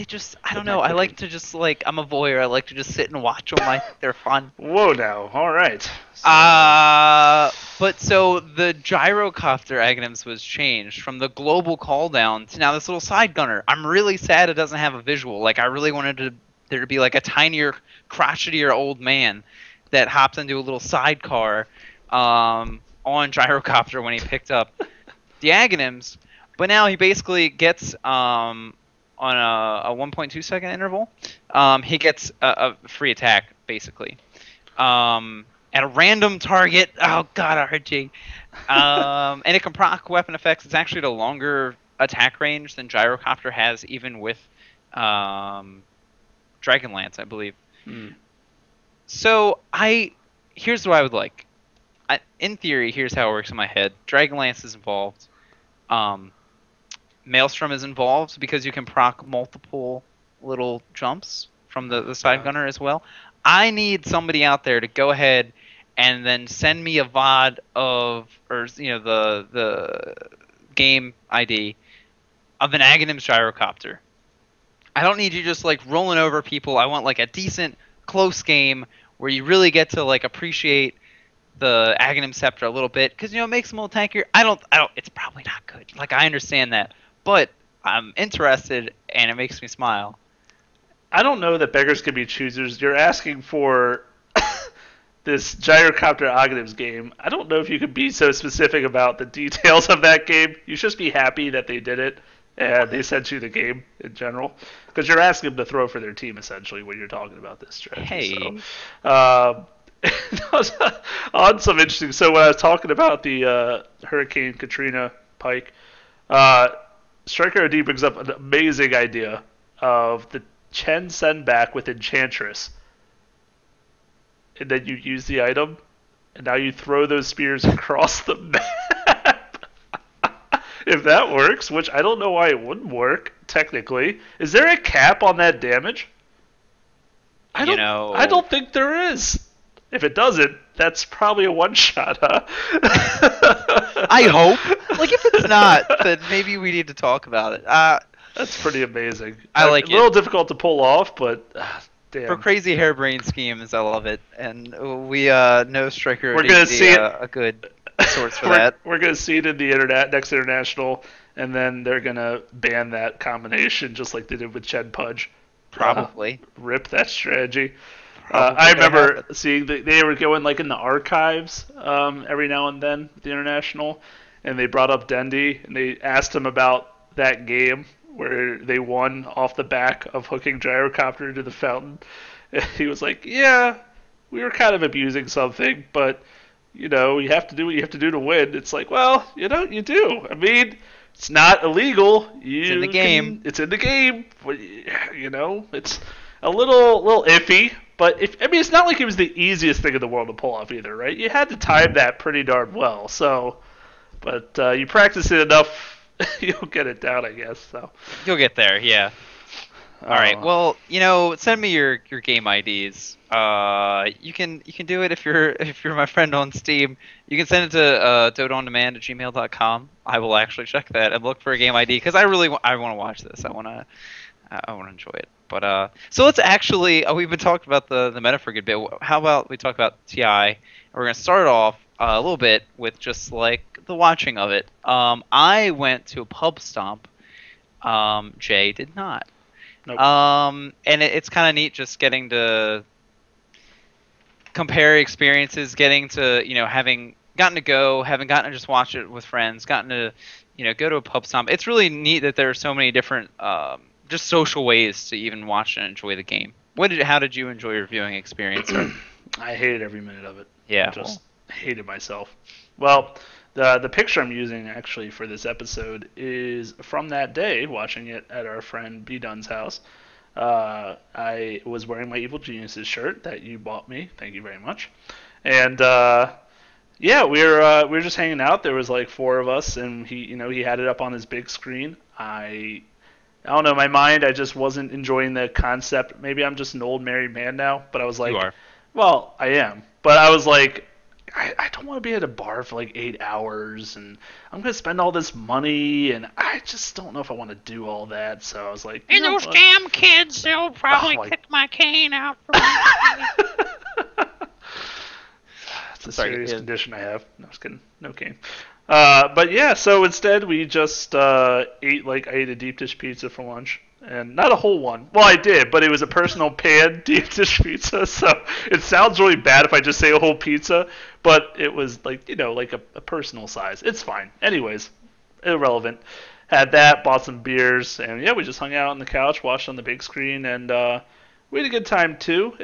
don't know. I like to just I'm a voyeur. I like to just sit and watch them. I think they're fun. Whoa, now. All right. But so the gyrocopter Aghanims was changed from the global call down to now this little side gunner. I'm really sad it doesn't have a visual. Like I really wanted there to be like a tinier, crotchetier old man that hopped into a little sidecar on gyrocopter when he picked up the Aghanims. But now he basically gets on a 1.2 second interval. He gets a free attack basically. At a random target. Oh god, RG. And it can proc weapon effects. It's actually the longer attack range than Gyrocopter has, even with um, Dragonlance, I believe. Hmm. So here's what I would like. In theory, here's how it works in my head. Dragonlance is involved. Um, Maelstrom is involved because you can proc multiple little jumps from the side Okay. gunner as well. I need somebody out there to go ahead and then send me a VOD of, or the game ID of an Aghanim's gyrocopter. I don't need you just like rolling over people. I want like a decent close game where you really get to like appreciate the Aghanim Scepter a little bit because it makes them a little tankier. I don't. It's probably not good. Like I understand that, but I'm interested and it makes me smile. I don't know that beggars can be choosers. You're asking for this Gyrocopter Ogniv's game. I don't know if you could be so specific about the details of that game. You should just be happy that they did it and they sent you the game in general. Because you're asking them to throw for their team, essentially, when you're talking about this strategy. Hey, So, on some interesting. So, when I was talking about the Hurricane Katrina Pike, uh, Striker OD brings up an amazing idea of the Chen send back with Enchantress, and then you use the item, and now you throw those spears across the map. If that works, which I don't know why it wouldn't work technically, is there a cap on that damage? I you don't. know, I don't think there is. If it doesn't, that's probably a one shot, huh? I hope. Like if it's not, then maybe we need to talk about it. That's pretty amazing. I like a little it. difficult to pull off, but For damn. crazy harebrained schemes, I love it, and we know Striker We're would gonna be see it. a good source for that. We're gonna see it in the internet next international, and then they're gonna ban that combination just like they did with Chen Pudge. Probably. Rip that strategy. Probably I gonna remember happen. seeing they were going like in the archives every now and then at the international, and they brought up Dendy and they asked him about that game where they won off the back of hooking Gyrocopter to the fountain. And he was like, "Yeah, we were kind of abusing something, but you have to do what you have to do to win." It's like, well, you do. I mean, it's not illegal. It's in the game. It's in the game. It's a little iffy. But it's not like it was the easiest thing in the world to pull off either, right? You had to time that pretty darn well. So, but you practice it enough, you'll get it down, I guess. So. You'll get there, yeah. All right. Well, send me your game IDs. You can do it if you're my friend on Steam. You can send it to dotaondemand@gmail.com. I will actually check that and look for a game ID because I want to watch this. I want to enjoy it. But so let's actually we've been talking about the meta for a good bit. How about we talk about TI? And we're gonna start off a little bit with just like the watching of it. I went to a pub stomp. Jay did not. Nope. And it's kind of neat just getting to compare experiences, getting to having gotten to go, having gotten to just watch it with friends, gotten to go to a pub stomp. It's really neat that there are so many different just social ways to even watch and enjoy the game. How did you enjoy your viewing experience? I hated every minute of it. Yeah, I just hated myself. Well, the picture I'm using actually for this episode is from that day, watching it at our friend B Dunn's house. I was wearing my Evil Geniuses shirt that you bought me. Thank you very much. And yeah, we were just hanging out. There was like four of us, and he had it up on his big screen. I don't know, my mind, I just wasn't enjoying the concept. Maybe I'm just an old married man now, but I was like, you are. well, I am. But I was like, I don't want to be at a bar for like 8 hours, and I'm going to spend all this money, and I just don't know if I want to do all that. So I was like, And those damn kids, they'll probably kick my cane out for me. It's a serious condition I have. No, I was kidding. No cane. But yeah, so instead we just I ate a deep dish pizza for lunch, and not a whole one. Well, I did, but it was a personal pan deep dish pizza. So it sounds really bad if I just say a whole pizza, but it was like a personal size. It's fine. Anyways, irrelevant. Had that, bought some beers, and yeah, we just hung out on the couch, watched on the big screen, and we had a good time too.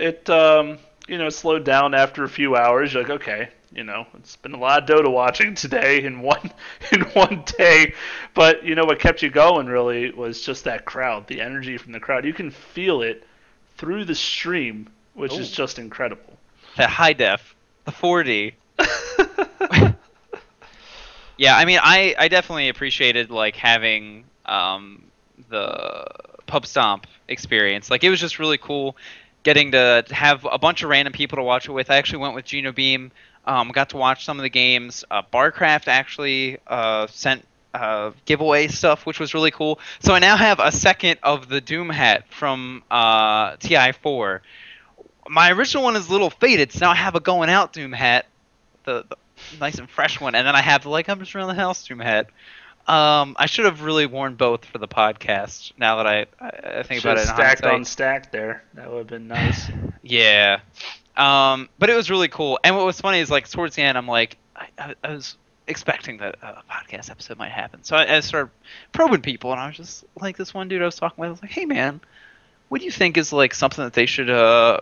slowed down after a few hours. You're like, okay, it's been a lot of Dota watching today in one in one day. But what kept you going really was just that crowd, the energy from the crowd. You can feel it through the stream, which is just incredible. That high def, the 4D. Yeah, I mean, I definitely appreciated like having the pub stomp experience. Like, it was just really cool getting to have a bunch of random people to watch it with. I actually went with Gino Beam. Got to watch some of the games. Barcraft actually sent giveaway stuff, which was really cool. So I now have a second of the Doom hat from TI4. My original one is a little faded, so now I have a going out Doom hat, the nice and fresh one, and then I have the like I'm just around the house Doom hat. I should have really worn both for the podcast. Now that I think about it, in stacked hindsight. on stacked there. That would have been nice. Yeah. But it was really cool. And what was funny is like towards the end, I'm like, I was expecting that a podcast episode might happen. So I started probing people, and I was just like, this one dude I was talking with, I was like, hey man, what do you think is like something that they should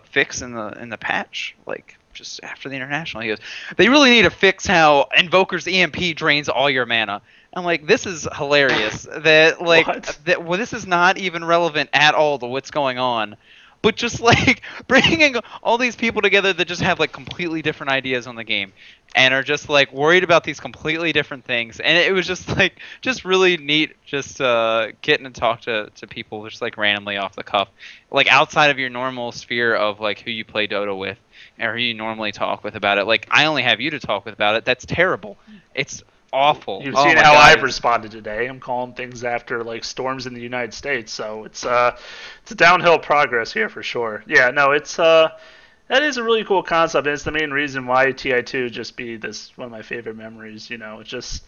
fix in the patch, like just after the international? He goes, they really need to fix how Invoker's EMP drains all your mana. I'm like, this is hilarious. That like well, this is not even relevant at all to what's going on. But just like bringing all these people together that just have like completely different ideas on the game and are just like worried about these completely different things. And it was just like just really neat just getting to talk to people just like randomly off the cuff, like outside of your normal sphere of like who you play Dota with or who you normally talk with about it. Like, I only have you to talk with about it. That's terrible. It's awful. You've seen how I've responded today. I'm calling things after like storms in the United States, so it's a downhill progress here for sure. Yeah, no, it's that is a really cool concept, and it's the main reason why TI2 just be this one of my favorite memories. Just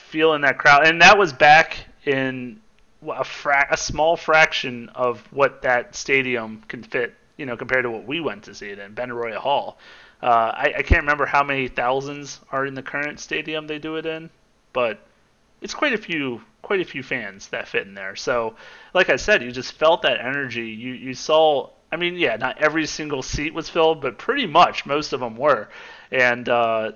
feeling that crowd, and that was back in a small fraction of what that stadium can fit. Compared to what we went to see it in Benaroya Hall. I can't remember how many thousands are in the current stadium they do it in, but it's quite a few fans that fit in there. So, like I said, you just felt that energy. You saw. I mean, yeah, not every single seat was filled, but pretty much most of them were, and the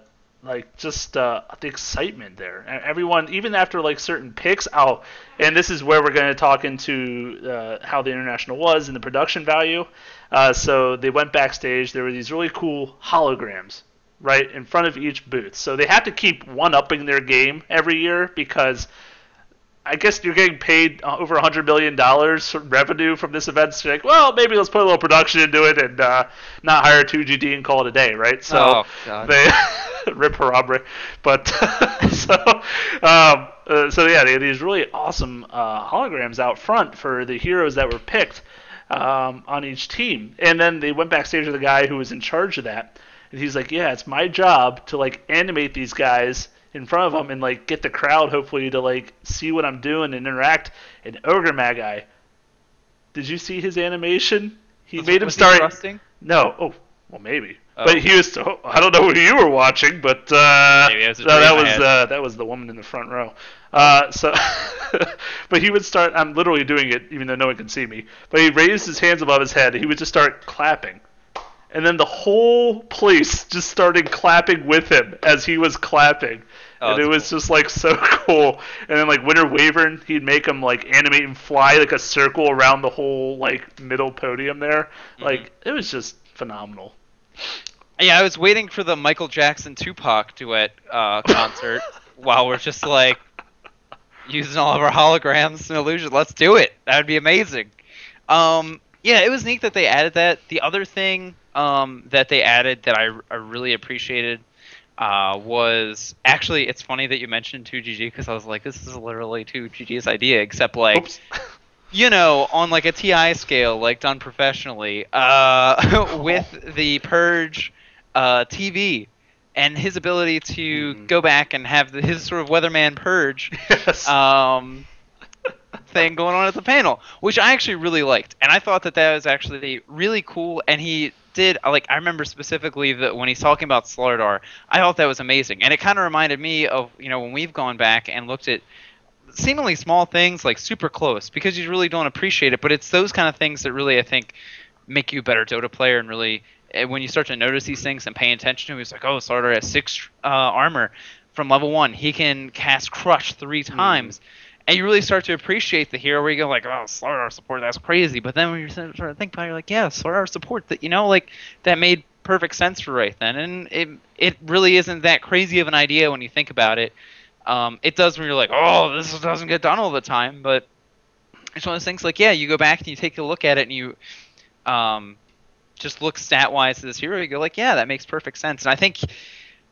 excitement there. Everyone, even after like certain picks. Oh, and this is where we're going to talk into how the international was and the production value. So they went backstage. There were these really cool holograms right in front of each booth. So they had to keep one-upping their game every year because I guess you're getting paid over $100 million revenue from this event. So you're like, well, maybe let's put a little production into it and not hire 2GD and call it a day, right? So they rip Harabre. But so yeah, they had these really awesome holograms out front for the heroes that were picked on each team. And then they went backstage with the guy who was in charge of that. And he's like, yeah, it's my job to like animate these guys in front of them and like get the crowd hopefully to like see what I'm doing and interact. And Ogre Magi, did you see his animation? He made him start. No, well maybe. Oh. But he was. I don't know who you were watching, but that was the woman in the front row. But he would start. I'm literally doing it, even though no one can see me. But he raised his hands above his head. He would just start clapping, and then the whole place just started clapping with him as he was clapping. And it was just like so cool. And then like Winter Wyvern, he'd make him like animate and fly like a circle around the whole like middle podium there. Mm-hmm. Like it was just phenomenal. Yeah, I was waiting for the Michael Jackson Tupac duet concert while we're just like using all of our holograms and illusions. Let's do it. That would be amazing. Yeah, it was neat that they added that. The other thing that they added that I really appreciated was actually, it's funny that you mentioned 2GG because I was like, this is literally 2GG's idea, except like, oops. On like a TI scale, like done professionally, with the Purge TV and his ability to go back and have his sort of Weatherman Purge thing going on at the panel, which I actually really liked. And I thought that was actually really cool. And he did, like, I remember specifically that when he's talking about Slardar, I thought that was amazing. And it kind of reminded me of, when we've gone back and looked at seemingly small things like super close because you really don't appreciate it. But it's those kind of things that really, I think, make you a better Dota player and really when you start to notice these things and pay attention to him, he's like, oh, Slardar has 6 armor from level 1. He can cast Crush 3 times. And you really start to appreciate the hero where you go like, oh, Slardar support, that's crazy. But then when you start to think about it, you're like, yeah, Slardar support, that, like, that made perfect sense for right then. And it really isn't that crazy of an idea when you think about it. It does when you're like, oh, this doesn't get done all the time. But it's one of those things like, yeah, you go back and you take a look at it and you just look stat-wise at this hero, you go like, yeah, that makes perfect sense. And I think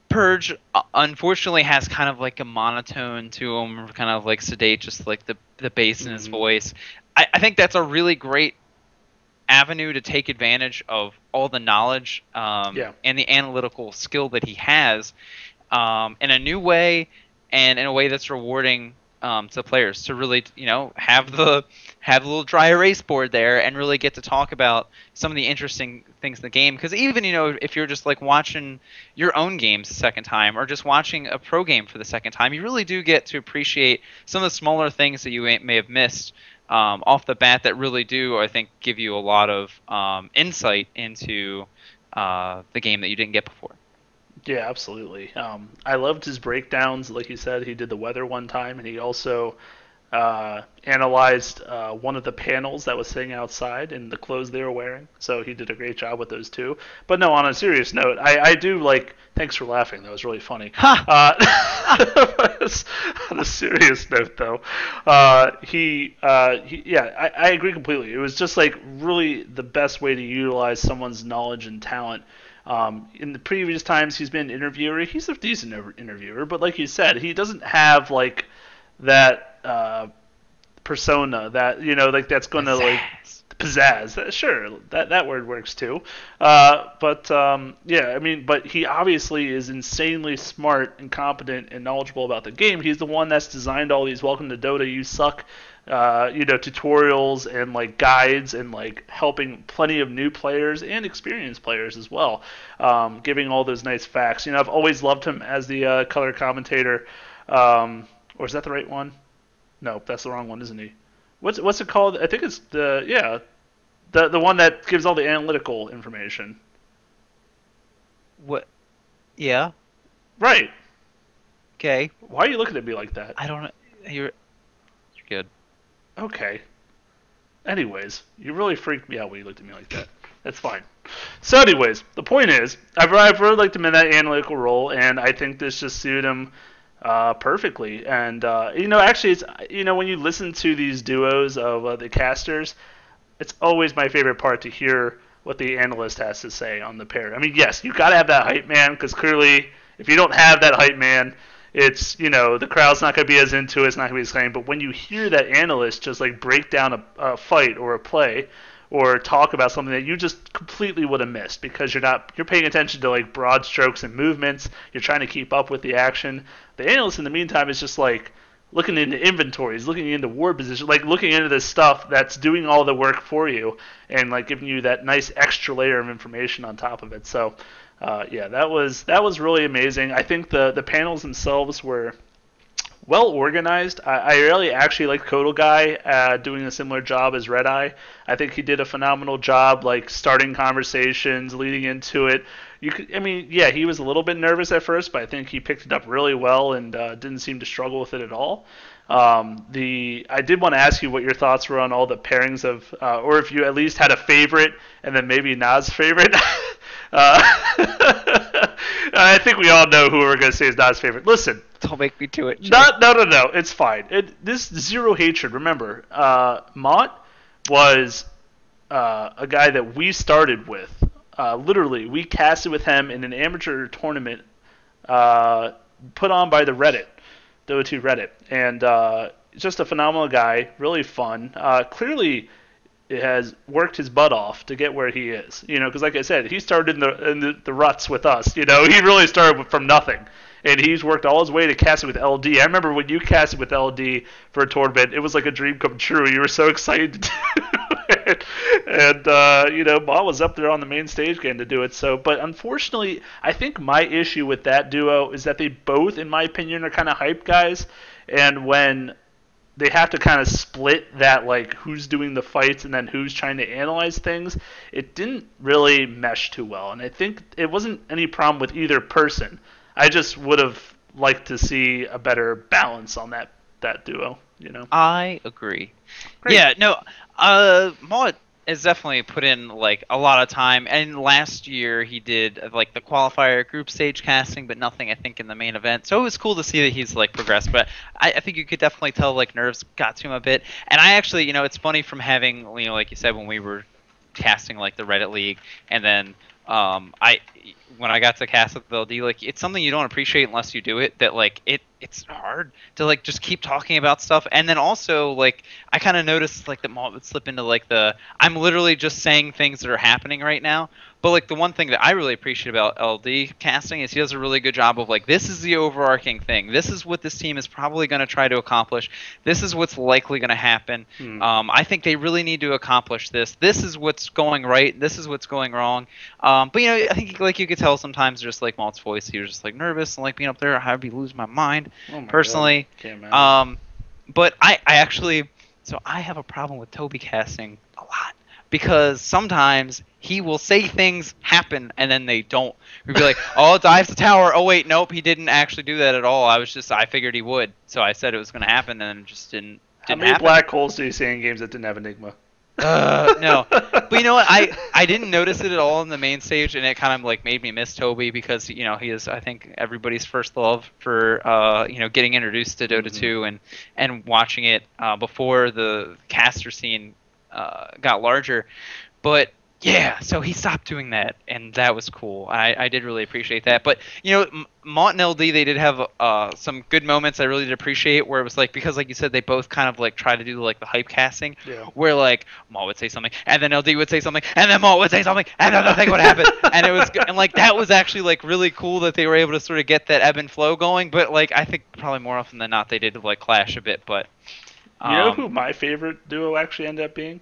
Purge, unfortunately, has kind of like a monotone to him, kind of like sedate, just like the bass in his voice. I think that's a really great avenue to take advantage of all the knowledge and the analytical skill that he has in a new way and in a way that's rewarding to players to really, have the little dry erase board there and really get to talk about some of the interesting things in the game. Because even, if you're just like watching your own games the second time or just watching a pro game for the second time, you really do get to appreciate some of the smaller things that you may have missed off the bat that really do, I think, give you a lot of insight into the game that you didn't get before. Yeah, absolutely. I loved his breakdowns. Like you said, he did the weather one time, and he also analyzed one of the panels that was sitting outside and the clothes they were wearing. So he did a great job with those too. But no, on a serious note, I do like. Thanks for laughing. That was really funny. On a serious note, though, I agree completely. It was just like really the best way to utilize someone's knowledge and talent. In the previous times he's been an interviewer, he's a decent interviewer, but like you said, he doesn't have like that persona that like that's going to like pizzazz. Sure, that word works too. But he obviously is insanely smart and competent and knowledgeable about the game. He's the one that's designed all these "Welcome to Dota, you suck" tutorials and like guides and like helping plenty of new players and experienced players as well, giving all those nice facts. I've always loved him as the color commentator, or is that the right one? No, that's the wrong one, isn't he? What's it called? I think it's the one that gives all the analytical information. What? Yeah. Right. Okay. Why are you looking at me like that? I don't know. You're good. Okay. Anyways, you really freaked me out when you looked at me like that. That's fine. So anyways, the point is, I've really liked him in that analytical role, and I think this just suited him perfectly. And, actually, it's, when you listen to these duos of the casters, it's always my favorite part to hear what the analyst has to say on the pair. I mean, yes, you got to have that hype man, because clearly, if you don't have that hype man, it's, the crowd's not going to be as into it, it's not going to be as same. But when you hear that analyst just like break down a fight or a play or talk about something that you just completely would have missed because you're paying attention to like broad strokes and movements, you're trying to keep up with the action. The analyst in the meantime is just like looking into inventories, looking into ward position, like looking into this stuff that's doing all the work for you and like giving you that nice extra layer of information on top of it. So that was really amazing. I think the panels themselves were well organized. I really actually like Kodal Guy doing a similar job as Red Eye. I think he did a phenomenal job, like starting conversations, leading into it. He was a little bit nervous at first, but I think he picked it up really well and didn't seem to struggle with it at all. I did want to ask you what your thoughts were on all the pairings of, or if you at least had a favorite, and then maybe Naz's favorite. I think we all know who we're going to say is Naz's favorite. Listen. Don't make me do it. No. It's fine. This zero hatred. Remember, Mott was a guy that we started with. Literally, we casted with him in an amateur tournament put on by the Reddit, Dota 2 Reddit. And just a phenomenal guy, really fun. Clearly, it has worked his butt off to get where he is. Because like I said, he started in the ruts with us. He really started from nothing. And he's worked all his way to casting with LD. I remember when you casted with LD for a tournament, it was like a dream come true. You were so excited to do it. And, Ma was up there on the main stage getting to do it. But unfortunately, I think my issue with that duo is that they both, in my opinion, are kind of hype guys. And when they have to kind of split that, like, who's doing the fights and then who's trying to analyze things. It didn't really mesh too well, and I think it wasn't any problem with either person. I just would have liked to see a better balance on that duo, you know? I agree. Great. Yeah, no, Mott has definitely put in like a lot of time, and last year he did like the qualifier group stage casting, but nothing I think in the main event. So it was cool to see that he's like progressed, but I think you could definitely tell like nerves got to him a bit. And I actually, you know, it's funny from having, you know, like you said, when we were casting like the Reddit League, and then I when I got to cast with LD, like it's something you don't appreciate unless you do it. That like it's hard to like just keep talking about stuff, and then also like I kind of noticed like that Malt would slip into like the I'm literally just saying things that are happening right now. But like the one thing that I really appreciate about LD casting is he does a really good job of like this is the overarching thing. This is what this team is probably going to try to accomplish. This is what's likely going to happen. I think they really need to accomplish this. This is what's going right. This is what's going wrong. But you know, I think like you could tell sometimes just like Malt's voice, he was just like nervous and like being up there, I'd be losing my mind personally. But I actually, so I have a problem with Toby casting a lot because sometimes he will say things happen and then they don't. We'd be like, oh, dives the tower. Oh wait, nope, he didn't actually do that at all. I figured he would, so I said it was going to happen and it just didn't. How many black holes do you see in games that didn't have Enigma? No, but you know what? I didn't notice it at all in the main stage, and it kind of like made me miss Toby because you know he is I think everybody's first love for you know getting introduced to Dota 2 and watching it before the caster scene got larger, but. Yeah, so he stopped doing that, and that was cool. I did really appreciate that. But, you know, Mont and LD, they did have some good moments I really did appreciate, where it was like, because like you said, they both kind of like try to do like the hype casting, where like Mont would say something, and then LD would say something, and then Mont would say something, and then nothing would happen. And it was, and like that was actually like really cool that they were able to sort of get that ebb and flow going. But like I think probably more often than not they did like clash a bit. But you know who my favorite duo actually ended up being?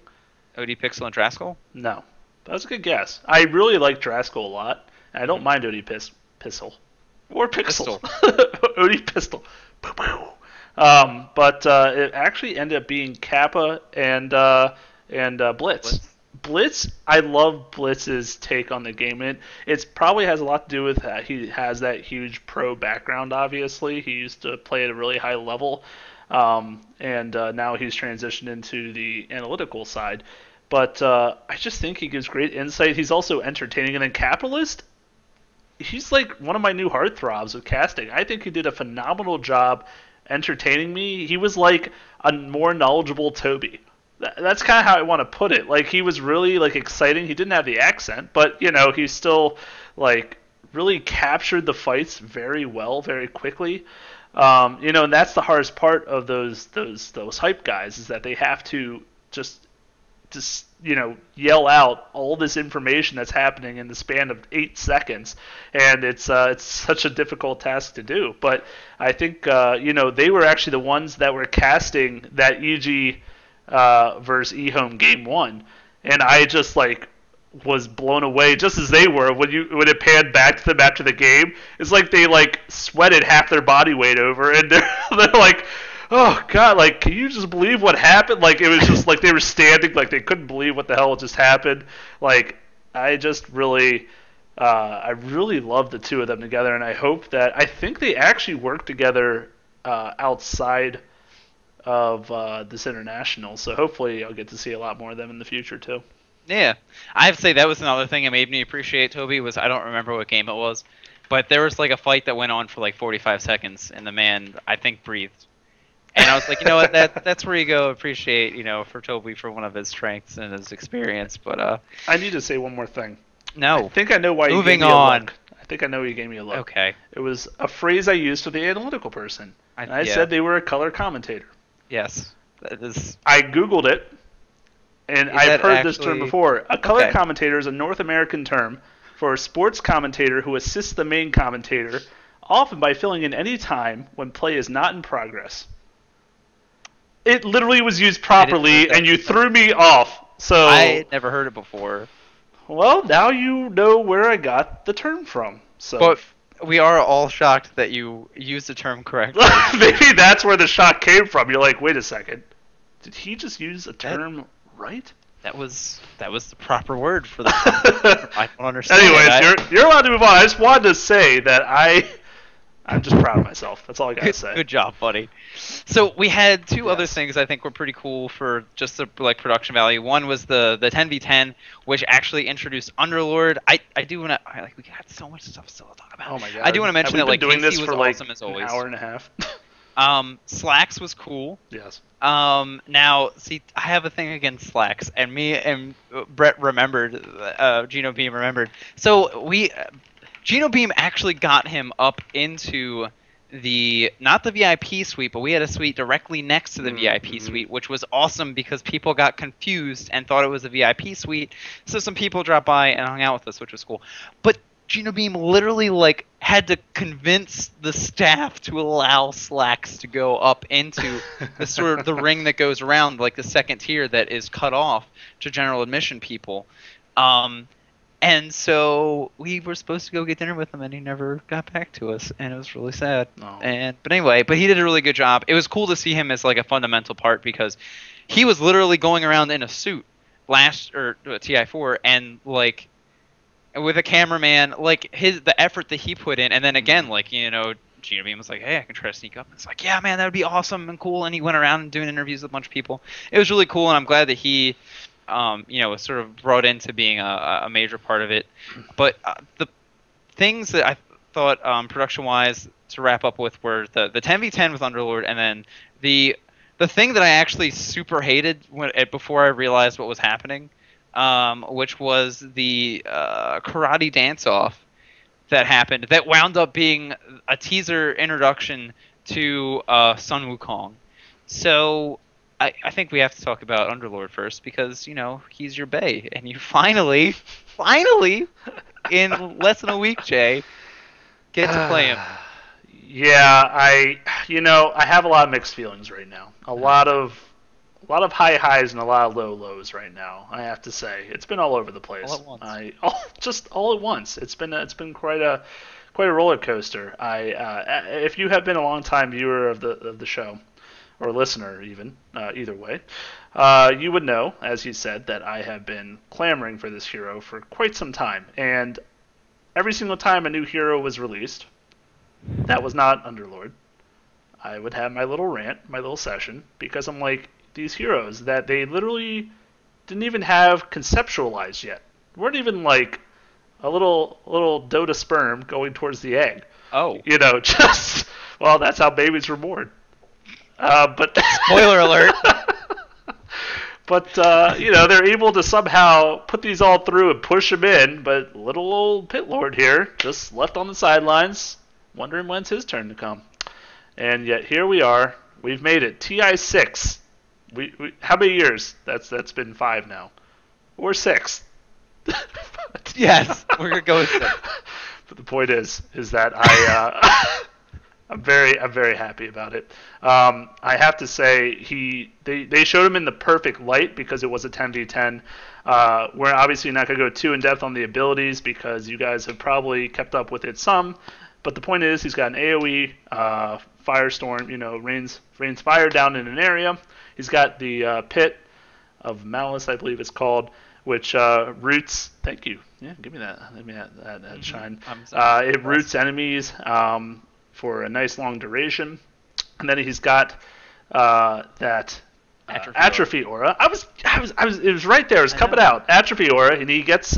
OD Pixel and Draskell? No. That was a good guess. I really like Draskell a lot, and I don't mind OD Pistol. Or Pixel. OD Pistol. But it actually ended up being Kappa and Blitz. Blitz, I love Blitz's take on the game. It probably has a lot to do with that. He has that huge pro background, obviously. He used to play at a really high level, and now he's transitioned into the analytical side. But I just think he gives great insight. He's also entertaining. And then Capitalist, he's like one of my new heartthrobs with casting. I think he did a phenomenal job entertaining me. He was like a more knowledgeable Toby. That's kind of how I want to put it. Like he was really like exciting. He didn't have the accent, but you know, he still like really captured the fights very well, very quickly. You know, and that's the hardest part of those hype guys is that they have to just you know yell out all this information that's happening in the span of 8 seconds, and it's such a difficult task to do. But I think you know they were actually the ones that were casting that EG versus eHome game 1, and I just like was blown away just as they were when it panned back to them after the game. It's like they like sweated half their body weight over, and they're like, oh god, like can you just believe what happened? Like it was just like they were standing like they couldn't believe what the hell just happened. Like I just really I really love the two of them together, and I think they actually work together outside of this international, so hopefully I'll get to see a lot more of them in the future too. Yeah, I have to say that was another thing that made me appreciate Toby was I don't remember what game it was, but there was like a fight that went on for like 45 seconds, and the man I think breathed. And I was like, you know what, that's where you go appreciate, you know, for Toby for one of his strengths and his experience. But I need to say one more thing. No. I think I know why you gave me a look. I think I know you gave me a look. Okay. It was a phrase I used for the analytical person. I said they were a color commentator. Yes. That is... I Googled it, and I've heard this term before. A color commentator is a North American term for a sports commentator who assists the main commentator, often by filling in any time when play is not in progress. It literally was used properly, and you threw me off. So I had never heard it before. Well, now you know where I got the term from. So, but we are all shocked that you used the term correctly. Maybe that's where the shock came from. You're like, wait a second, did he just use a term right? That was the proper word for the term. I don't understand. Anyways, you're allowed to move on. I just wanted to say that I'm just proud of myself. That's all I gotta say. Good job, buddy. So we had two Yes. other things I think were pretty cool for just the production value. One was the 10v10, which actually introduced Underlord. I do want to we got so much stuff still to talk about. Oh my god! I do want to mention that doing this was for like awesome as always. an hour and a half. Slacks was cool. Yes. Now, see, I have a thing against Slacks, and me and Brett remembered, Geno Beam remembered. So Geno Beam actually got him up into not the VIP suite, but we had a suite directly next to the VIP suite, which was awesome because people got confused and thought it was a VIP suite. So some people dropped by and hung out with us, which was cool. But Geno Beam literally had to convince the staff to allow Slacks to go up into the sort of the ring that goes around, like the second tier that is cut off to general admission people. And so we were supposed to go get dinner with him, and he never got back to us, and it was really sad. Oh. But he did a really good job. It was cool to see him as like a fundamental part because he was literally going around in a suit TI4 and like with a cameraman, like the effort that he put in, and then again, like Geno Beam was like, "Hey, I can try to sneak up." And it's like, "Yeah, man, that would be awesome and cool." And he went around and doing interviews with a bunch of people. It was really cool, and I'm glad that he. Was sort of brought into being a major part of it. But the things that I thought production-wise to wrap up with were the 10v10 with Underlord, and then the thing that I actually super hated before I realized what was happening, which was the karate dance-off that happened that wound up being a teaser introduction to Sun Wukong. So I think we have to talk about Underlord first because, he's your bae. And you finally, in less than a week, Jay, get to play him. Yeah, I have a lot of mixed feelings right now. A lot of high highs and a lot of low lows right now. I have to say, it's been all over the place. All at once. Just all at once. It's been quite a roller coaster. If you have been a long time viewer of the show, or listener even, either way, you would know, as he said, that I have been clamoring for this hero for quite some time. And every single time a new hero was released, that was not Underlord, I would have my little rant, my little session, because I'm like, these heroes that they literally didn't even have conceptualized yet. Weren't even like a little Dota sperm going towards the egg. Oh. Well, that's how babies were born. But spoiler alert. But they're able to somehow put these all through and push them in. But little old Pit Lord here, just left on the sidelines, wondering when's his turn to come. And yet here we are. We've made it. TI6. We how many years? That's been 5 now, or 6. Yes, we're gonna go with 6. But the point is that I'm very happy about it. I have to say they showed him in the perfect light because it was a 10v10. We're obviously not going to go too in depth on the abilities because you guys have probably kept up with it some. But the point is he's got an AoE, firestorm, rains fire down in an area. He's got the Pit of Malice, I believe it's called, which roots. Thank you. Yeah, give me that. Give me that shine. It roots enemies. For a nice long duration, and then he's got that atrophy aura. It was right there. It was coming out. Atrophy aura, and he gets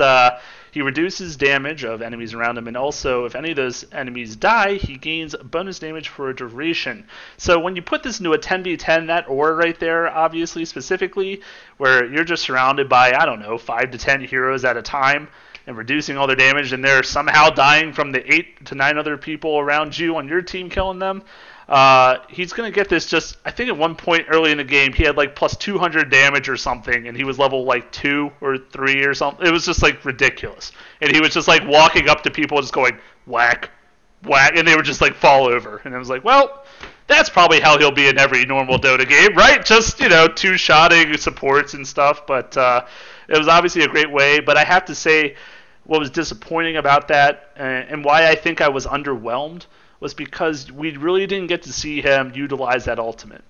he reduces damage of enemies around him, and also if any of those enemies die, he gains bonus damage for a duration. So when you put this into a 10v10, that aura right there, obviously specifically, where you're just surrounded by 5 to 10 heroes at a time, and reducing all their damage, and they're somehow dying from the 8 to 9 other people around you on your team killing them. He's going to get this I think at one point early in the game, he had plus 200 damage or something, and he was level 2 or 3 or something. It was just ridiculous. And he was just walking up to people just going, whack, whack, and they would just fall over. And I was like, well, that's probably how he'll be in every normal Dota game, right? Just, two-shotting supports and stuff, but it was obviously a great way. But I have to say, what was disappointing about that, and why I think I was underwhelmed, was because we really didn't get to see him utilize that ultimate.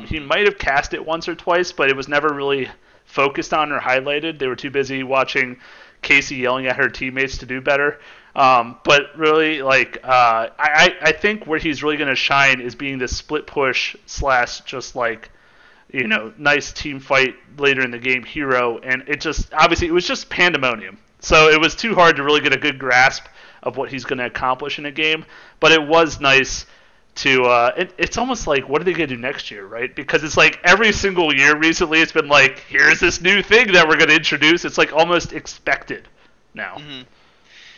He might have cast it once or twice, but it was never really focused on or highlighted. They were too busy watching Casey yelling at her teammates to do better. But really, I think where he's really going to shine is being this split push / just nice team fight later in the game hero. And it was just pandemonium. So it was too hard to really get a good grasp of what he's going to accomplish in a game. But it was nice to it's almost like, what are they going to do next year, right? Because it's like every single year recently it's been like, here's this new thing that we're going to introduce. It's like almost expected now. Mm-hmm.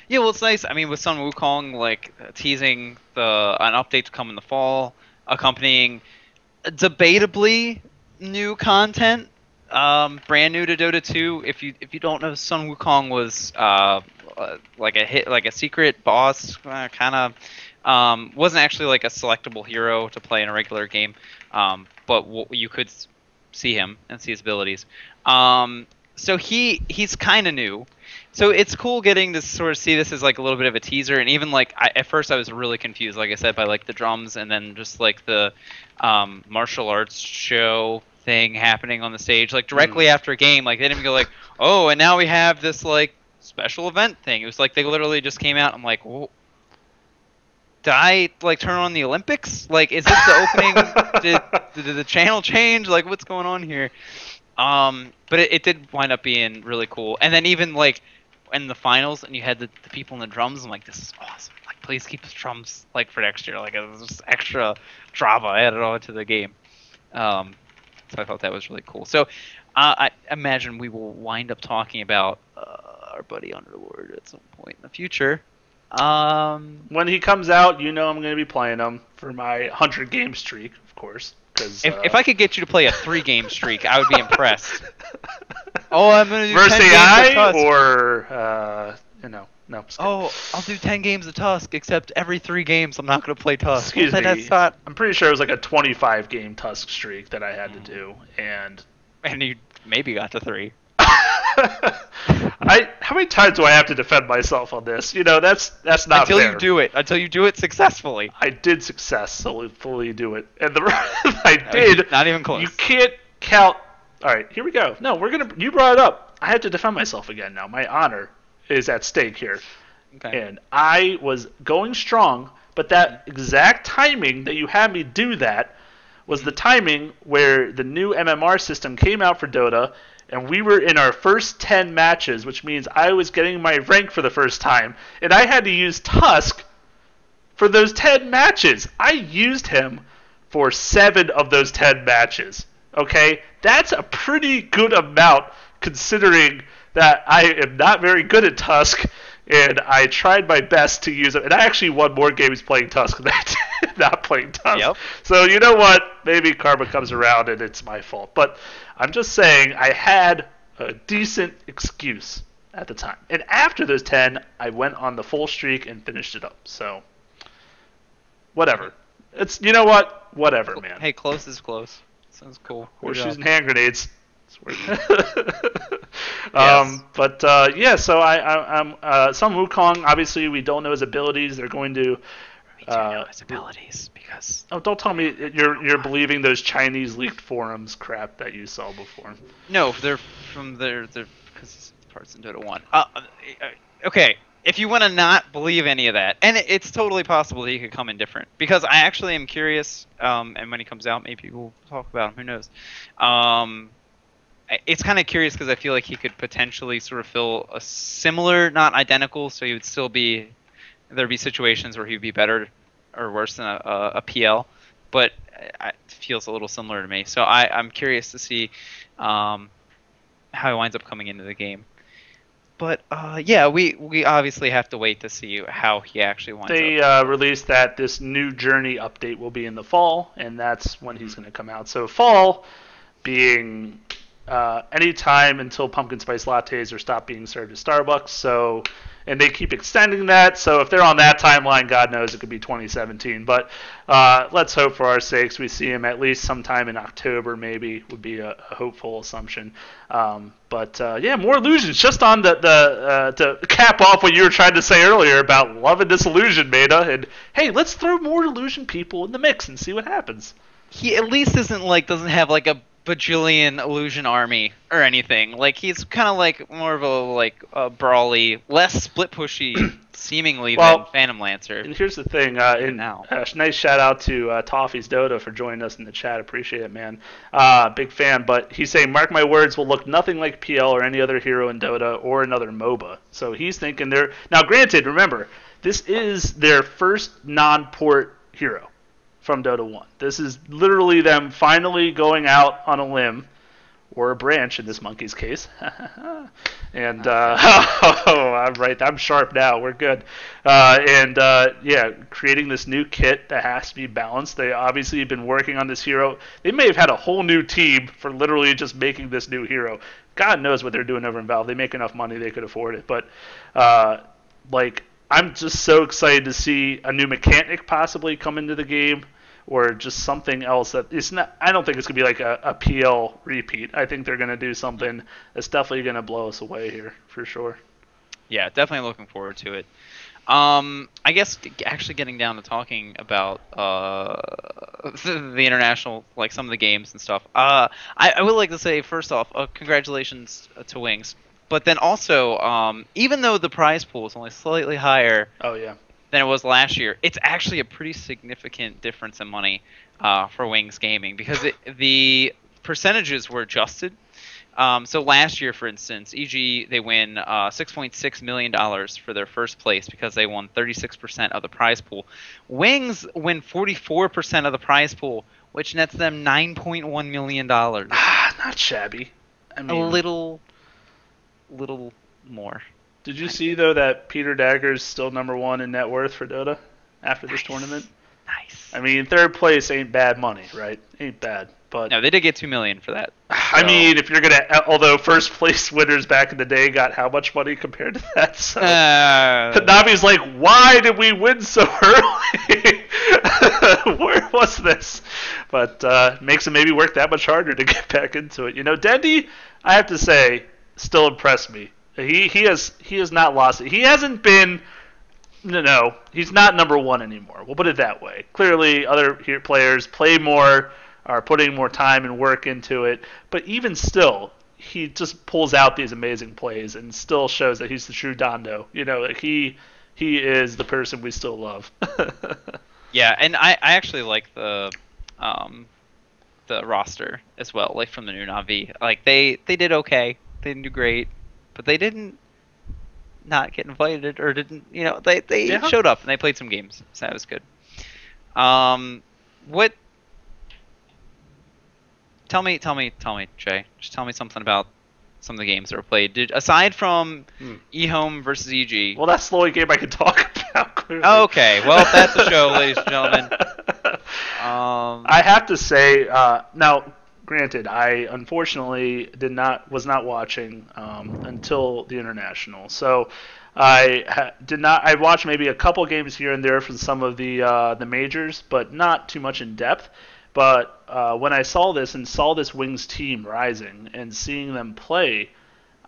Yeah, well, it's nice. I mean, with Sun Wukong teasing an update to come in the fall, accompanying debatably new content, brand new to Dota 2. If you don't know, Sun Wukong was like a secret boss, kind of. Wasn't actually like a selectable hero to play in a regular game, but you could see him and see his abilities. So he's kind of new. So it's cool getting to sort of see this as like a little bit of a teaser, and even at first I was really confused, like I said, by like the drums and then just like the martial arts show thing happening on the stage, like directly after a game. Like they didn't even go like, oh, and now we have this like special event thing. It was like they literally just came out. I'm like, whoa. Did I like turn on the Olympics? Like, is this the opening? did the channel change? Like, what's going on here? But it did wind up being really cool. And then even like in the finals, and you had the people in the drums. I'm like, this is awesome. Like, please keep the drums like for next year. Like, it was just extra drama added on to the game. So I thought that was really cool. So I imagine we will wind up talking about our buddy Underlord at some point in the future. When he comes out, I'm going to be playing him for my 100 game streak, of course. If I could get you to play a 3-game streak, I would be impressed. Oh, I'm going to do versus 10 AI games of Tusk. or no. I'll do 10 games of Tusk, except every 3 games I'm not going to play Tusk. Excuse me. That's not... I'm pretty sure it was like a 25 game Tusk streak that I had to do, and you maybe got to 3. How many times do I have to defend myself on this? That's not until fair. Until you do it successfully. I did successfully do it, and I did. Not even close. You can't count. All right, here we go. No, you brought it up. I have to defend myself again now. My honor is at stake here. Okay. And I was going strong, but that exact timing that you had me do that was the timing where the new MMR system came out for Dota. And we were in our first 10 matches, which means I was getting my rank for the first time. And I had to use Tusk for those 10 matches. I used him for 7 of those 10 matches. Okay? That's a pretty good amount considering that I am not very good at Tusk. And I tried my best to use him. And I actually won more games playing Tusk than I did not playing Tusk. Yep. So you know what? Maybe karma comes around and it's my fault. But I'm just saying I had a decent excuse at the time. And after those 10, I went on the full streak and finished it up. So, whatever. It's, you know what? Whatever, man. Hey, close is close. Sounds cool. Horseshoes and hand grenades. Yes. So I'm Sun Wukong. Obviously, we don't know his abilities. They're going to. We do know his abilities because. Oh, don't tell me you're believing those Chinese leaked forums crap that you saw before. No, they're from their because parts in Dota 1. Okay, if you want to not believe any of that, and it's totally possible that he could come in different, because I actually am curious. And when he comes out, maybe we'll talk about him. Who knows? It's kind of curious because I feel like he could potentially sort of fill a similar, not identical, so he would still be. There'd be situations where he'd be better or worse than a PL, but it feels a little similar to me. So I'm curious to see how he winds up coming into the game. But yeah, we obviously have to wait to see how he actually winds up. They released that this new Journey update will be in the fall, and that's when he's going to come out. So fall being any time until pumpkin spice lattes are stopped being served at Starbucks. So and they keep extending that. So if they're on that timeline, God knows it could be 2017. But let's hope for our sakes we see him at least sometime in October. Maybe would be a hopeful assumption. But more illusions. Just on to cap off what you were trying to say earlier about love and disillusion, Meta. And hey, let's throw more illusion people in the mix and see what happens. He at least doesn't have like a bajillion illusion army or anything. Like he's kind of like more of a brawly, less split pushy seemingly than Phantom Lancer. And here's the thing, nice shout out to Toffee's Dota for joining us in the chat. Appreciate it, man. Big fan. But he's saying, mark my words, will look nothing like PL or any other hero in Dota or another MOBA. So he's thinking they're now. Granted, remember this is their first non-port hero from Dota 1. This is literally them finally going out on a limb, or a branch in this monkey's case. And, I'm right. I'm sharp now. We're good. Creating this new kit that has to be balanced. They obviously have been working on this hero. They may have had a whole new team for literally just making this new hero. God knows what they're doing over in Valve. They make enough money they could afford it. But, I'm just so excited to see a new mechanic possibly come into the game, or just something else that it's not. I don't think it's gonna be like a PL repeat. I think they're gonna do something that's definitely gonna blow us away here for sure. Yeah, definitely looking forward to it. I guess actually getting down to talking about the international, like some of the games and stuff. I would like to say first off, congratulations to Wings. But then also, even though the prize pool is only slightly higher than it was last year, it's actually a pretty significant difference in money for Wings Gaming because the percentages were adjusted. So last year, for instance, EG, they win $6.6 million for their first place because they won 36% of the prize pool. Wings win 44% of the prize pool, which nets them $9.1 million. Not shabby. I mean, a little more. Did you see, though, that Peter Dagger's still #1 in net worth for Dota after this tournament? Nice. I mean, third place ain't bad money, right? Ain't bad. But no, they did get $2 million for that. I mean, if you're gonna, although first place winners back in the day got how much money compared to that? So Navi's like, why did we win so early? Where was this? But makes him maybe work that much harder to get back into it. You know, Dendy, I have to say, still impressed me. He has not lost it. He hasn't been. No, he's not #1 anymore. We'll put it that way. Clearly, other players play more, are putting more time and work into it. But even still, he just pulls out these amazing plays and still shows that he's the true Dondo. You know, like he is the person we still love. Yeah, and I actually like the roster as well, like from the new Navi. Like they did okay. They didn't do great, but they didn't not get invited or didn't, you know, they showed up and they played some games, so that was good. What? Tell me, Jay. Just tell me something about some of the games that were played. Aside from eHome versus EG. Well, that's the only game I can talk about. Clearly. Okay, well, that's the show, ladies and gentlemen. I have to say, now, granted, I unfortunately was not watching until the international. So I did not. I watched maybe a couple games here and there from some of the majors, but not too much in depth. But when I saw this Wings team rising and seeing them play,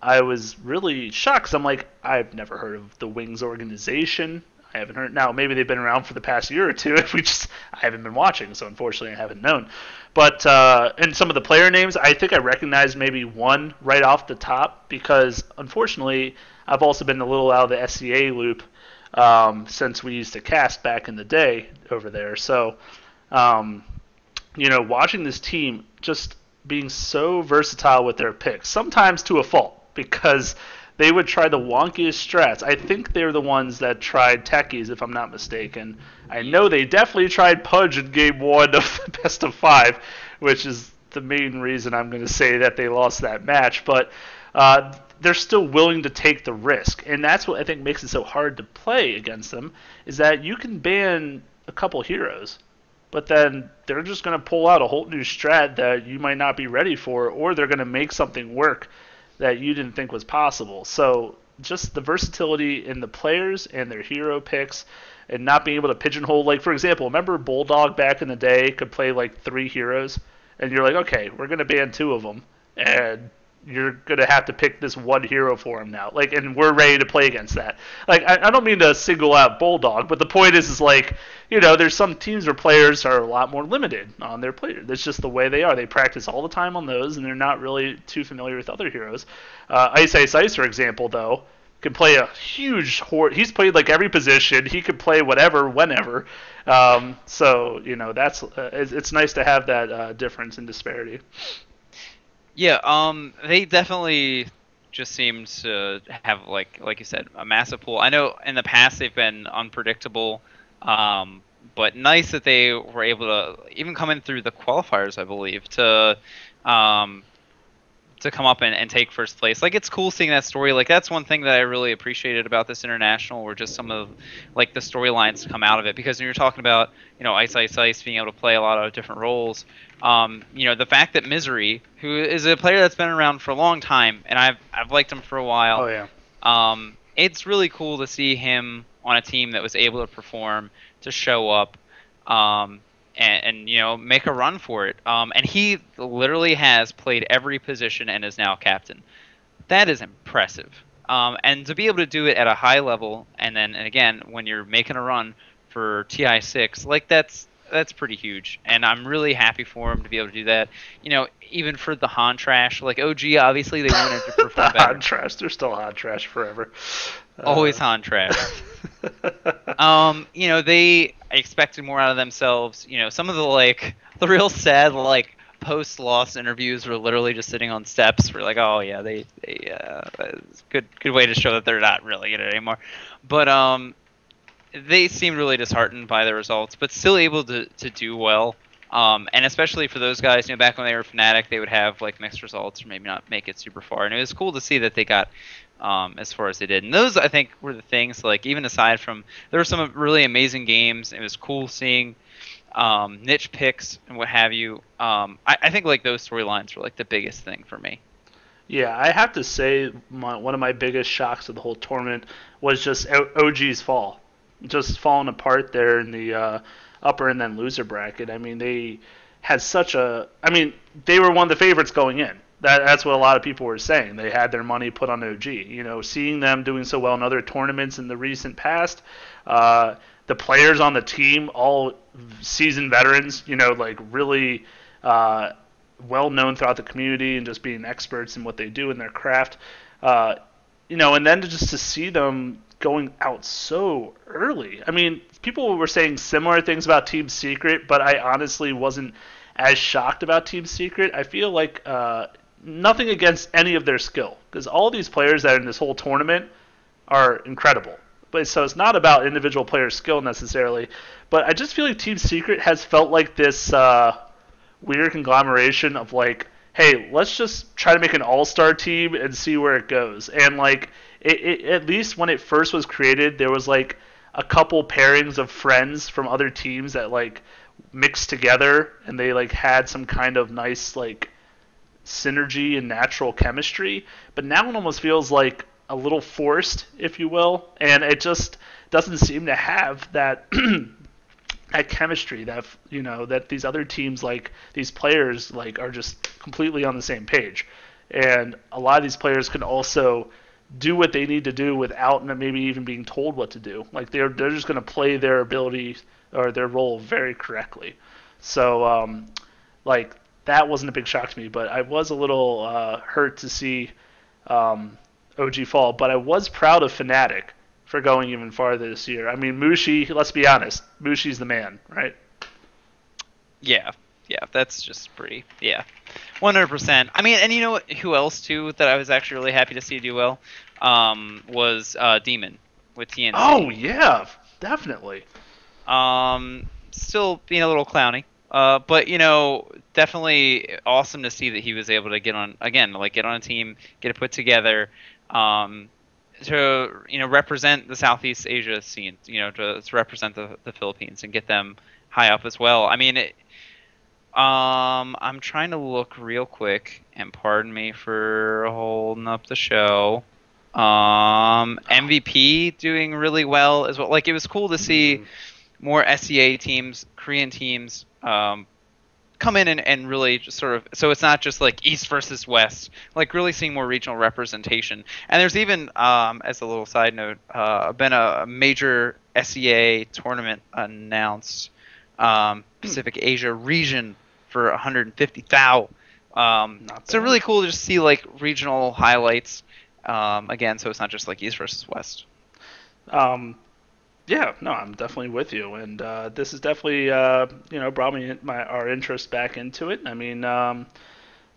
I was really shocked. 'Cause I'm like, I've never heard of the Wings organization. I haven't heard. Now, maybe they've been around for the past year or two. I haven't been watching, so unfortunately I haven't known. But and some of the player names, I think I recognized maybe one right off the top because, unfortunately, I've also been a little out of the SCA loop since we used to cast back in the day over there. So, you know, watching this team just being so versatile with their picks, sometimes to a fault, because they would try the wonkiest strats. I think they're the ones that tried Techies, if I'm not mistaken. I know they definitely tried Pudge in Game 1 of the best of 5, which is the main reason I'm going to say that they lost that match. But they're still willing to take the risk. And that's what I think makes it so hard to play against them, is that you can ban a couple heroes, but then they're just going to pull out a whole new strat that you might not be ready for, or they're going to make something work that you didn't think was possible. So just the versatility in the players and their hero picks, and not being able to pigeonhole. Like, for example, remember Bulldog back in the day could play like 3 heroes, and you're like, okay, we're gonna ban 2 of them, and you're gonna have to pick this one hero for him now. Like, and we're ready to play against that. Like, I don't mean to single out Bulldog, but the point is like, there's some teams where players are a lot more limited on their player. That's just the way they are. They practice all the time on those, and they're not really too familiar with other heroes. Ice Ice Ice, for example, though, can play a huge horde. He's played like every position. He could play whatever, whenever. So that's it's nice to have that difference and disparity. Yeah, they definitely just seem to have like you said, a massive pool. I know in the past they've been unpredictable, but nice that they were able to even come in through the qualifiers, I believe, um, to come up and take first place. Like, it's cool seeing that story. Like, that's one thing that I really appreciated about this international, were just some of like the storylines come out of it. Because when you're talking about Ice Ice Ice being able to play a lot of different roles, the fact that Misery, who is a player that's been around for a long time, and I've liked him for a while. Oh yeah. It's really cool to see him on a team that was able to perform, to show up, and make a run for it. And he literally has played every position and is now captain. That is impressive. And to be able to do it at a high level, and again when you're making a run for TI6, like that's pretty huge. And I'm really happy for him to be able to do that. Even for the Han Trash, like OG, obviously they wanted to perform better. Han Trash, they're still Han Trash forever. Always Han Trash. They expected more out of themselves. Some of the real sad post-loss interviews were literally just sitting on steps. We're like, oh yeah, they good way to show that they're not really in it anymore. But they seemed really disheartened by the results, but still able to do well. And especially for those guys, back when they were Fnatic, they would have like mixed results or maybe not make it super far. And it was cool to see that they got as far as they did. And those, I think, were the things, like, even aside from, there were some really amazing games. It was cool seeing niche picks and what have you. I think like those storylines were like the biggest thing for me. Yeah, I have to say one of my biggest shocks of the whole tournament was just OG's fall. Just falling apart there in the upper and then loser bracket. I mean, they had they were one of the favorites going in. That's what a lot of people were saying. They had their money put on OG. Seeing them doing so well in other tournaments in the recent past, the players on the team, all seasoned veterans, really well known throughout the community and just being experts in what they do in their craft. And then just to see them going out so early. I mean, people were saying similar things about Team Secret, but I honestly wasn't as shocked about Team Secret. I feel like nothing against any of their skill, because all these players that are in this whole tournament are incredible. But so it's not about individual player skill necessarily, but I just feel like Team Secret has felt like this weird conglomeration of like, hey, let's just try to make an all-star team and see where it goes. And like, it at least when it first was created, there was like a couple pairings of friends from other teams that like mixed together, and they like had some kind of nice like synergy and natural chemistry. But now it almost feels like a little forced, if you will, and it just doesn't seem to have that that chemistry that that these other teams, like these players, like are just completely on the same page. And a lot of these players can also do what they need to do without maybe even being told what to do. Like they're just going to play their ability or their role very correctly. So like that wasn't a big shock to me, but I was a little hurt to see OG fall. But I was proud of Fnatic for going even farther this year. I mean, Mushi, let's be honest, Mushi's the man, right? Yeah, that's just pretty, 100%. I mean, and you know what, who else too that I was actually really happy to see do well was Demon with TNC. Oh yeah, definitely. Still being a little clowny, but definitely awesome to see that he was able to get on a team, get it put together, to represent the Southeast Asia scene, to represent the Philippines and get them high up as well. I mean, I'm trying to look real quick, and pardon me for holding up the show. MVP doing really well as well. Like, it was cool to see more SEA teams, Korean teams, come in and really just sort of, so it's not just like East versus West, like really seeing more regional representation. And there's even, as a little side note, been a major SEA tournament announced, Pacific Asia region for 150,000. So really cool to just see like regional highlights, again, so it's not just like East versus West. Yeah, no, I'm definitely with you, and this has definitely brought our interest back into it. I mean,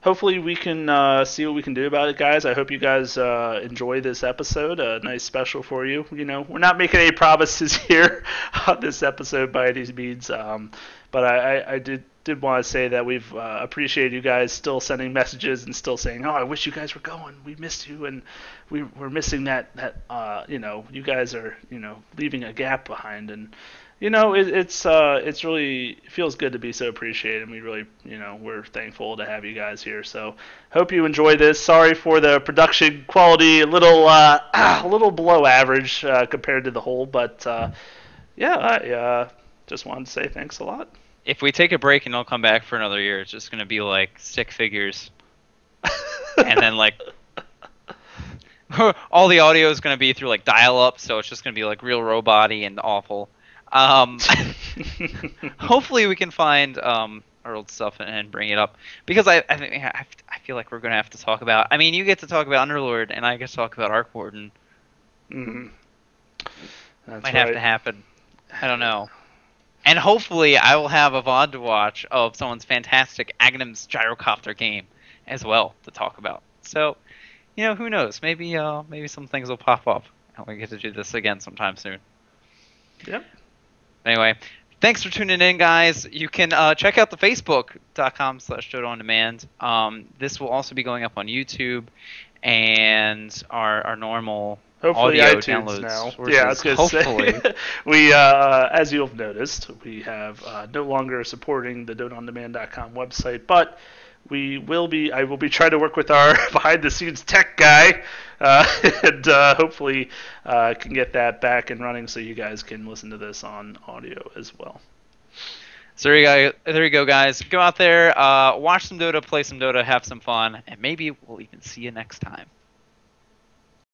hopefully we can see what we can do about it, guys. I hope you guys enjoy this episode. A nice special for you. You know, we're not making any promises here on this episode by any means, but I did want to say that we've appreciated you guys still sending messages and still saying, "Oh, I wish you guys were going. We missed you, and we're missing that you guys are leaving a gap behind." And it's really, it feels good to be so appreciated, and we really we're thankful to have you guys here. So hope you enjoy this. Sorry for the production quality, a little below average compared to the whole, but I just wanted to say thanks a lot. If we take a break and don't come back for another year, it's just gonna be like stick figures, and then like all the audio is gonna be through like dial-up, so it's just gonna be like real robot-y and awful. Hopefully we can find our old stuff and bring it up, because I think I feel like we're gonna have to talk about. I mean, you get to talk about Underlord, and I get to talk about Arc Warden. That's Might have to happen. I don't know. And hopefully I will have a VOD to watch of someone's fantastic Agnum's gyrocopter game as well to talk about. So, who knows? Maybe some things will pop up and we get to do this again sometime soon. Yep. Anyway, thanks for tuning in, guys. You can check out the facebook.com/DotaOnDemand. This will also be going up on YouTube and our normal hopefully audio iTunes downloads now. sources. Yeah, I was going to say. We, as you've noticed, we have no longer supporting the DotaOnDemand.com website, but I will be trying to work with our behind-the-scenes tech guy, and hopefully can get that back and running so you guys can listen to this on audio as well. So there you go, guys. Go out there, watch some Dota, play some Dota, have some fun, and maybe we'll even see you next time.